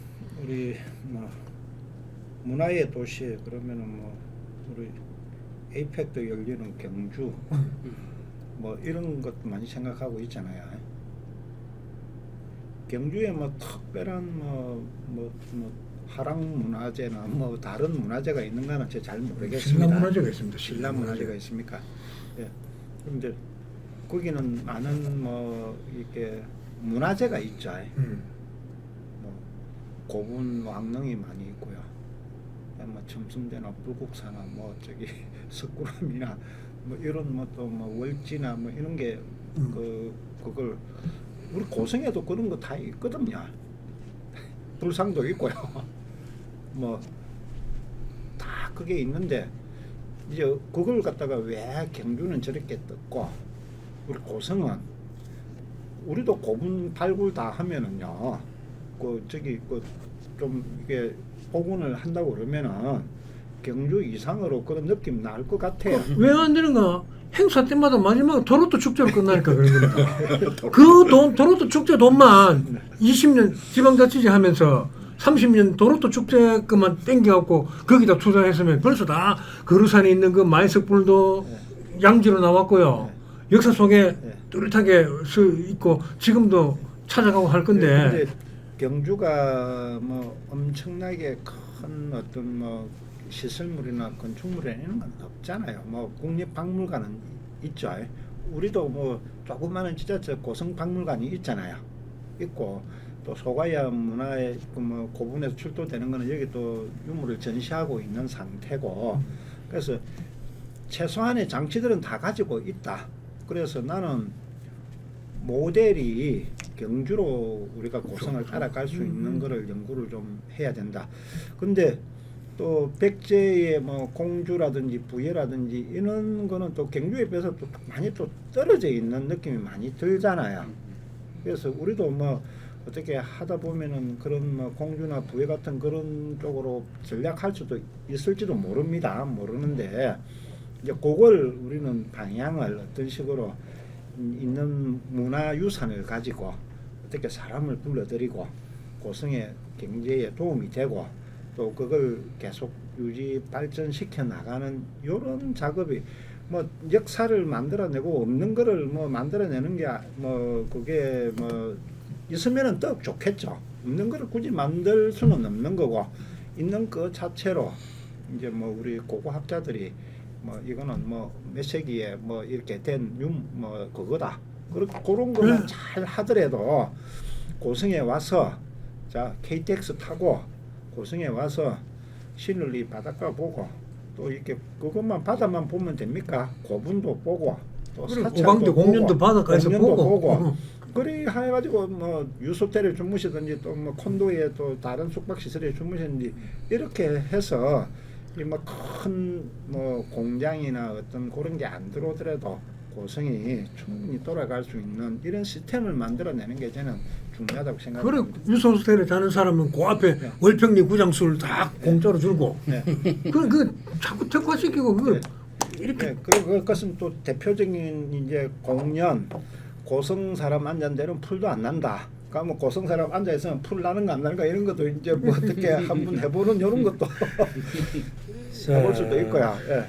우리 뭐 문화의 도시 그러면은 뭐 우리 에이펙도 열리는 경주 뭐 이런 것도 많이 생각하고 있잖아요. 경주에 뭐 특별한 뭐 하랑 문화재나 뭐 다른 문화재가 있는가는 제가 잘 모르겠습니다. 신라 문화재가 있습니다. 신라 문화재가 있습니까? 예. 그런데 거기는 많은 뭐 이렇게 문화재가 있죠. 뭐 고분 왕릉이 많이 있고요. 뭐 첨승대나 불국사나 뭐 저기 석굴암이나 뭐 이런 뭐 또 뭐 월지나 뭐 이런 게 그걸 우리 고성에도 그런 거 다 있거든요. 불상도 있고요. 뭐 다 그게 있는데 이제 그걸 갖다가 왜 경주는 저렇게 떴고 우리 고성은 우리도 고분 발굴 다 하면은요. 그 저기 그 좀 이게 복원을 한다고 그러면은 경주 이상으로 그런 느낌 날 것 같아요. 왜 안 되는가? 행사 때마다 마지막에 도로또 축제로 끝나니까 그런 겁니다. 그 도로또 축제 돈만 20년 지방자치제 하면서 30년 도로또 축제 것만 땡겨갖고 거기다 투자했으면 벌써 다 거루산에 있는 그 마이석불도 양지로 나왔고요. 역사 속에 뚜렷하게 서 있고 지금도 찾아가고 할 건데. 근데 경주가 뭐 엄청나게 큰 어떤 뭐 시설물이나 건축물이나 이런 건 없잖아요. 뭐 국립박물관은 있죠. 우리도 뭐 조그마한 진짜 저 고성박물관이 있잖아요. 있고 또 소가야 문화의 뭐 고분에서 출토되는 거는 여기 또 유물을 전시하고 있는 상태고 그래서 최소한의 장치들은 다 가지고 있다. 그래서 나는 모델이 경주로 우리가 고성을 따라갈 수 있는 거를 연구를 좀 해야 된다. 근데 또 백제의 뭐 공주라든지 부여라든지 이런 거는 또 경주에 비해서 또 많이 또 떨어져 있는 느낌이 많이 들잖아요. 그래서 우리도 뭐 어떻게 하다 보면은 그런 뭐 공주나 부여 같은 그런 쪽으로 전략할 수도 있을지도 모르는데 이제 그걸 우리는 방향을 어떤 식으로 있는 문화유산을 가지고 어떻게 사람을 불러들이고 고성의 경제에 도움이 되고 또 그걸 계속 유지 발전시켜 나가는 이런 작업이 뭐 역사를 만들어내고 없는 거를 뭐 만들어내는 게 뭐 그게 뭐 있으면은 더 좋겠죠. 없는 거를 굳이 만들 수는 없는 거고 있는 그 자체로 이제 뭐 우리 고고학자들이 뭐 이거는 뭐 몇 세기에 뭐 이렇게 된 뭐 그거다. 그런 거는 잘 하더라도 고성에 와서 자 KTX 타고 고성에 와서 신을리 바닷가 보고 또 이렇게 그것만 바다만 보면 됩니까? 고분도 보고 또 오광도 공연도 바닷가에서 보고. 그래 해가지고 뭐 유소텔에 주무시든지 또 뭐 콘도에 또 다른 숙박 시설에 주무시든지 이렇게 해서 큰 뭐 공장이나 어떤 그런 게 안 들어오더라도 고성이 충분히 돌아갈 수 있는 이런 시스템을 만들어내는 게 저는 중요하다고 생각합니다. 그래 유소호텔에 자는 사람은 그 앞에 네. 월평리 구장수를 다 공짜로 주고 네. 그 자꾸 특화시키고 그 네. 이렇게 네. 그리고 그것은 또 대표적인 이제 공연 고성 사람 앉은 데는 풀도 안 난다. 그러니까 뭐 고성 사람 앉아 있으면 풀 나는가 안 나는가 이런 것도 이제 뭐 어떻게 한번 해보는 이런 것도 해볼 수도 있고요. 예.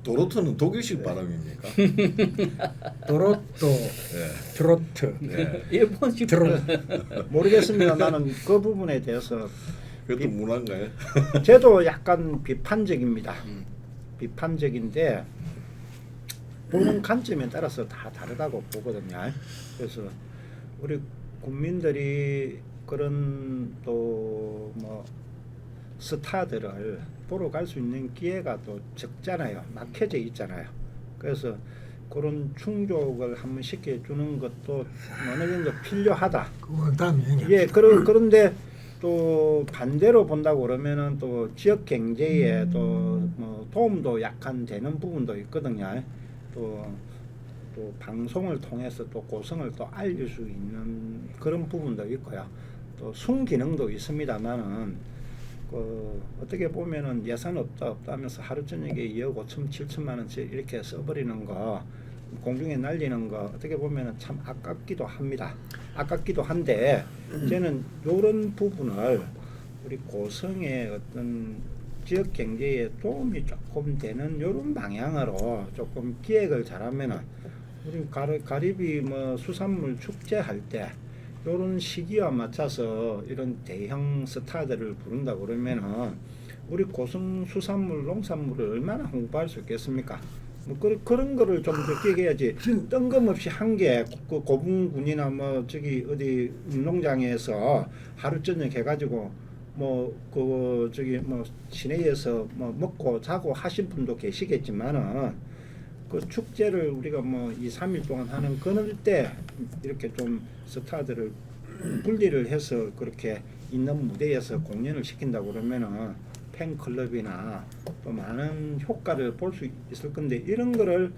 도로트는 독일식 발음입니까? 도로또 트로트 일본식 모르겠습니다. 나는 그 부분에 대해서 그것도 문화인가요? 저도 약간 비판적입니다. 비판적인데 보는 관점에 따라서 다 다르다고 보거든요. 그래서 우리 국민들이 그런 또 뭐 스타들을 보러 갈 수 있는 기회가 또 적잖아요. 막혀져 있잖아요. 그래서 그런 충족을 한번 시켜주는 것도 어느 정도 필요하다. 그건 다음 얘기. 예, 그런데 또 반대로 본다고 그러면은 또 지역 경제에 또 뭐 도움도 약간 되는 부분도 있거든요. 또 또 방송을 통해서 또 고성을 또 알릴 수 있는 그런 부분도 있고요. 또 순기능도 있습니다만은 어떻게 보면은 예산 없다 하면서 하루 저녁에 2억 5천 7천만 원씩 이렇게 써버리는 거, 공중에 날리는 거 어떻게 보면은 참 아깝기도 합니다. 아깝기도 한데 저는 이런 부분을 우리 고성의 어떤 지역 경제에 도움이 조금 되는 이런 방향으로 조금 기획을 잘하면은 우리 가리비 뭐 수산물 축제 할 때 이런 시기와 맞춰서 이런 대형 스타들을 부른다 그러면은 우리 고성 수산물 농산물을 얼마나 홍보할 수 있겠습니까? 뭐 그런 거를 좀 적게 해야지. 뜬금없이 한 개 고분군이나 뭐 저기 어디 농장에서 하루 저녁 해가지고 뭐 저기 뭐 시내에서 뭐 먹고 자고 하신 분도 계시겠지만은 그 축제를 우리가 뭐 2, 3일 동안 하는 그럴 때 이렇게 좀 스타들을 분리를 해서 그렇게 있는 무대에서 공연을 시킨다 그러면은 팬클럽이나 또 많은 효과를 볼 수 있을 건데 이런 거를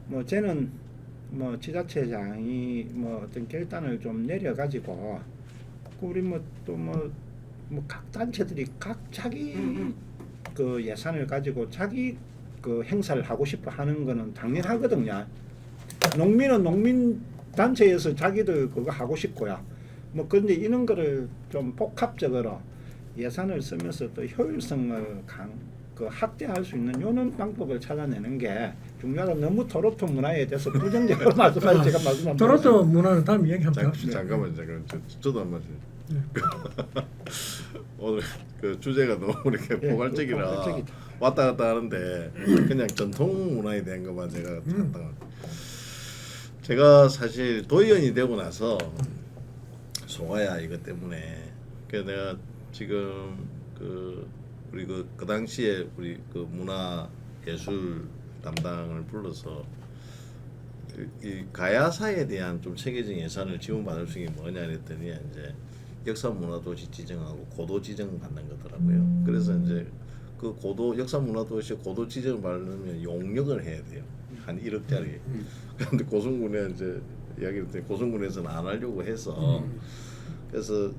뭐 저는 뭐 지자체장이 뭐 어떤 결단을 좀 내려 가지고 우리 뭐 또 뭐 각 단체들이 각 자기 그 예산을 가지고 자기 그 행사를 하고 싶어 하는 거는 당연하거든요. 농민은 농민 단체에서 자기들 그거 하고 싶고요. 뭐 그런데 이런 거를 좀 복합적으로 예산을 쓰면서 또 효율성을 확대할 수 있는 이런 방법을 찾아내는 게 중요하다. 너무 토로토 문화에 대해서 부정적으로 말씀하시 제가 말씀 안 토로토 문화는 다음 얘기 한번 합시다. 잠깐만 저도 한 말씀. 오늘 그 주제가 너무 이렇게 포괄적이라 포괄적이다. 왔다 갔다 하는데 그냥 전통 문화에 대한 것만 제가 제가 사실 도의원이 되고 나서 송화야 이것 때문에 내가 지금 우리 그 당시에 우리 그 문화 예술 담당을 불러서 이 가야사에 대한 좀 체계적인 예산을 지원받을 수 있는 게 뭐냐 했더니 이제 역사문화도시 지정하고 고도 지정 받는 거더라고요. 그래서 이제 그 역사문화도시 고도 지정을 받으면 용역을 해야 돼요. 한 1억짜리. 그런데 고성군에 이제 이야기를 했더니 고성군에서는 안 하려고 해서 그래서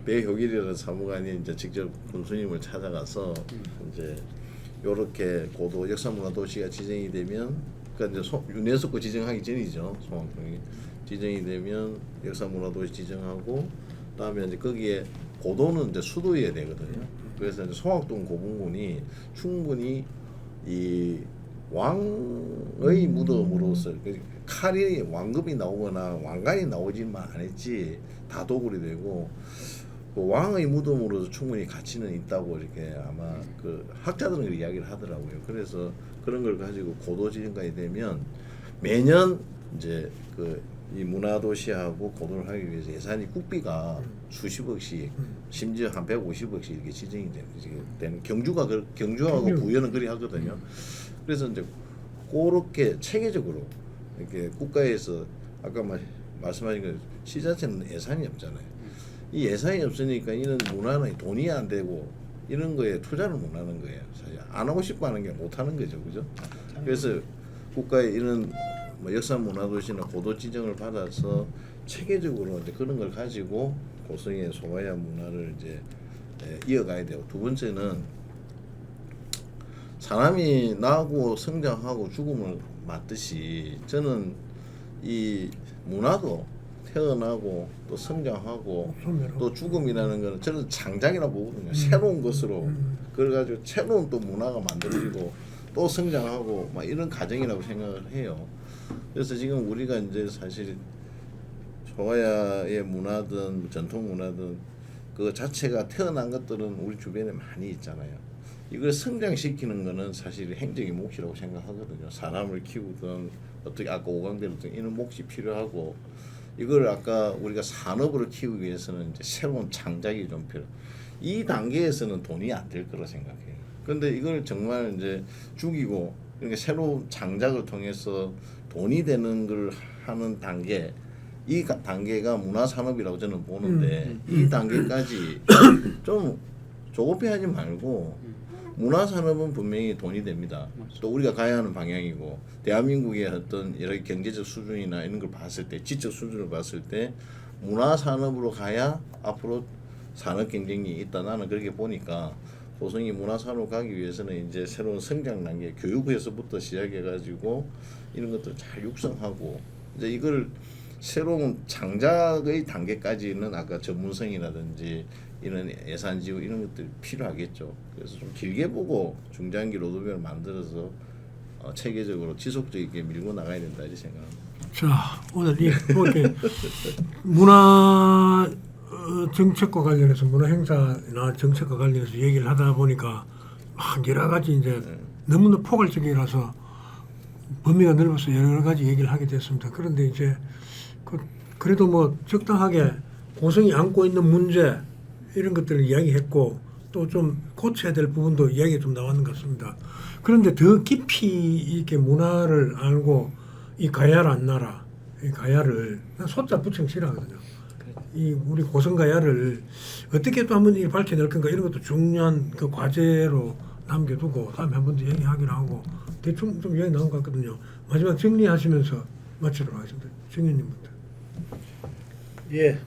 배효길이라는 사무관이 이제 직접 군수님을 찾아가서 이제 요렇게 고도 역사문화도시가 지정이 되면 그러니까 이제 유네스코 지정하기 전이죠. 송악동이 지정이 되면 역사문화도시 지정하고 그다음에 이제 거기에 고도는 이제 수도여야 되거든요. 그래서 이제 송악동 고분군이 충분히 이 왕의 무덤으로서 칼이 왕급이 나오거나 왕관이 나오지만 안 했지 다 도굴이 되고 그 왕의 무덤으로서 충분히 가치는 있다고 이렇게 아마 그 학자들은 그렇게 이야기를 하더라고요. 그래서 그런 걸 가지고 고도 지정까지 되면 매년 이제 이 문화도시하고 고도를 하기 위해서 예산이 국비가 수십억씩 심지어 한 150억씩 이렇게 지정이 되는 경주하고 부여는 그리 하거든요. 그래서 이제 그렇게 체계적으로 이렇게 국가에서 아까 말씀하신 거 시자체는 예산이 없잖아요. 이 예산이 없으니까 이런 문화는 돈이 안 되고 이런 거에 투자를 못 하는 거예요. 사실 안 하고 싶어 하는 게 못 하는 거죠, 그죠? 그래서 국가의 이런 뭐 역사 문화도시나 고도 지정을 받아서 체계적으로 이제 그런 걸 가지고 고성의 송화야 문화를 이제 이어가야 되고 두 번째는 사람이 나고 성장하고 죽음을 맞듯이 저는 이 문화도 태어나고 또 성장하고 또 죽음이라는 거는 저는 창작이라고 보거든요. 새로운 것으로 그래가지고 새로운 또 문화가 만들어지고 또 성장하고 막 이런 과정이라고 생각을 해요. 그래서 지금 우리가 이제 사실 송화야의 문화든 전통 문화든 그 자체가 태어난 것들은 우리 주변에 많이 있잖아요. 이걸 성장시키는 거는 사실 행정의 몫이라고 생각하거든요. 사람을 키우든 어떻게 아까 오강대로든 이런 몫이 필요하고 이걸 아까 우리가 산업으로 키우기 위해서는 이제 새로운 창작이 좀 필요. 이 단계에서는 돈이 안 될 거라 생각해요. 그런데 이걸 정말 이제 죽이고 그러니까 새로운 창작을 통해서 돈이 되는 걸 하는 단계, 이 단계가 문화산업이라고 저는 보는데 이 단계까지 좀 조급해하지 말고 문화산업은 분명히 돈이 됩니다. 맞습니다. 또 우리가 가야 하는 방향이고 대한민국의 어떤 여러 경제적 수준이나 이런 걸 봤을 때 지적 수준을 봤을 때 문화산업으로 가야 앞으로 산업 경쟁이 있다. 나는 그렇게 보니까 고성이 문화산업으로 가기 위해서는 이제 새로운 성장 단계 교육에서부터 시작해가지고 이런 것들 잘 육성하고 이제 이걸 새로운 장작의 단계까지는 아까 전문성이라든지 이런 예산 지원 이런 것들이 필요하겠죠. 그래서 좀 길게 보고 중장기 로드맵을 만들어서 체계적으로 지속적이게 밀고 나가야 된다 이렇게 생각합니다. 자, 오늘 이렇게 문화 정책과 관련해서 문화 행사나 정책과 관련해서 얘기를 하다 보니까 막 여러 가지 이제 너무나 포괄적이라서 범위가 넓어서 여러 가지 얘기를 하게 됐습니다. 그런데 이제 그래도 뭐 적당하게 고성이 안고 있는 문제 이런 것들을 이야기했고 또 좀 고쳐야 될 부분도 이야기가 좀 나왔는 것 같습니다. 그런데 더 깊이 이렇게 문화를 알고 이 가야를 안 나라, 이 가야를 난 소자 붙이는 싫어하거든요. 이 우리 고성 가야를 어떻게 또 한번 밝혀낼 건가 이런 것도 중요한 그 과제로 남겨두고 다음에 한 번 더 얘기하기로 하고 대충 좀 이야기 나온 것 같거든요. 마지막 정리하시면서 마치도록 하겠습니다. 정현님부터. 예.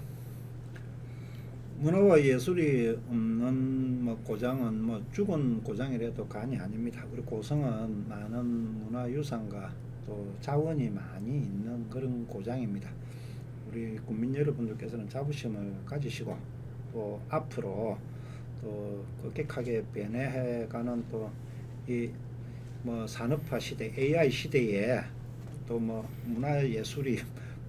문화와 예술이 없는 뭐 고장은 뭐 죽은 고장이라도 간이 아닙니다. 우리 고성은 많은 문화유산과 또 자원이 많이 있는 그런 고장입니다. 우리 국민 여러분들께서는 자부심을 가지시고 또 앞으로 또 급격하게 변해가는 또 이 뭐 산업화 시대, AI 시대에 또 뭐 문화예술이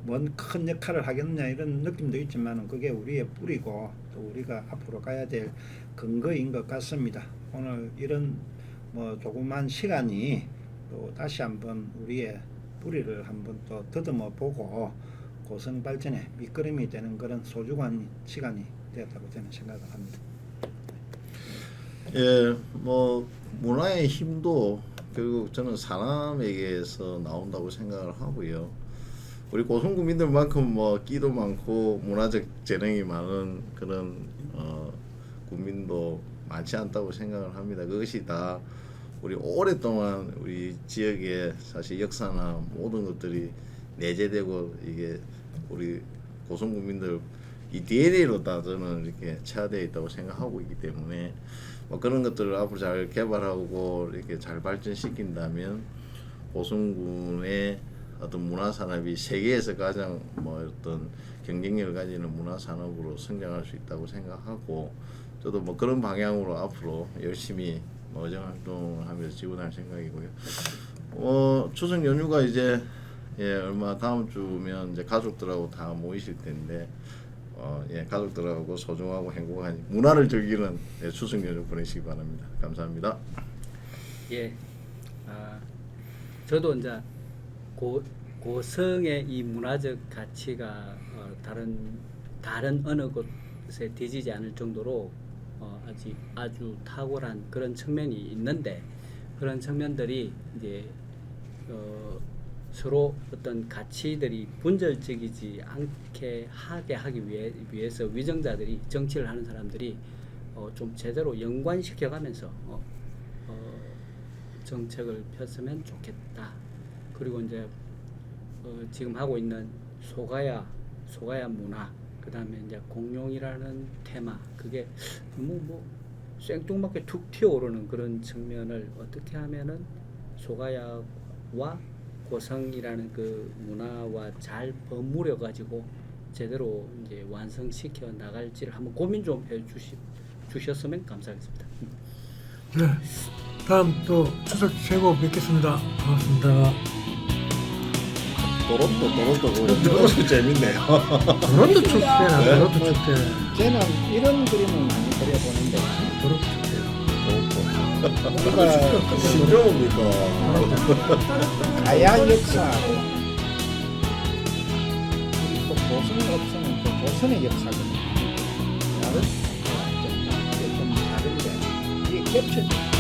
뭔 큰 역할을 하겠느냐 이런 느낌도 있지만 그게 우리의 뿌리고 또 우리가 앞으로 가야 될 근거인 것 같습니다. 오늘 이런 뭐 조그만 시간이 또 다시 한번 우리의 뿌리를 한번 또 더듬어 보고 고성 발전에 밑거름이 되는 그런 소중한 시간이 되었다고 저는 생각을 합니다. 예, 뭐 문화의 힘도 결국 저는 사람에게서 나온다고 생각을 하고요. 우리 고성 국민들만큼 뭐 끼도 많고 문화적 재능이 많은 그런 국민도 많지 않다고 생각을 합니다. 그것이 다 우리 오랫동안 우리 지역의 사실 역사나 모든 것들이 내재되고 이게 우리 고성 국민들 이 DNA로 다 저는 이렇게 체화되어 있다고 생각하고 있기 때문에 뭐 그런 것들을 앞으로 잘 개발하고 이렇게 잘 발전시킨다면 고성군의 어떤 문화 산업이 세계에서 가장 뭐 어떤 경쟁력을 가지는 문화 산업으로 성장할 수 있다고 생각하고 저도 뭐 그런 방향으로 앞으로 열심히 뭐 의정 활동을 하면서 지원할 생각이고요. 추석 연휴가 이제 얼마 다음 주면 이제 가족들하고 다 모이실 텐데 가족들하고 소중하고 행복한 문화를 즐기는 추석 연휴 보내시기 바랍니다. 감사합니다. 예, 저도 이제 고성의 이 문화적 가치가 다른 어느 곳에 뒤지지 않을 정도로 아주 탁월한 그런 측면이 있는데 그런 측면들이 이제 서로 어떤 가치들이 분절적이지 않게 하기 위해서 위정자들이 정치를 하는 사람들이 좀 제대로 연관시켜가면서 정책을 폈으면 좋겠다. 그리고 이제 지금 하고 있는 소가야 문화, 그 다음에 이제 공룡이라는 테마, 그게 너무 뭐 생뚱맞게 툭 튀어오르는 그런 측면을 어떻게 하면은 소가야와 고성이라는 그 문화와 잘 버무려 가지고 제대로 이제 완성시켜 나갈지를 한번 고민 좀 주셨으면 감사하겠습니다. 네, 다음 또 추석 최고 뵙겠습니다. 반갑습니다. 도로도 재밌네요. 도로도 축제나 도로도 축제. 저는 이런 그림을 많이 그려보는데 도로도 축제. 우리가 신종입니까? 가야 역사하고 우리 또 고성 없으면 또 조선의 역사거든요. 다른 좀 다른데 이게 겹쳐져.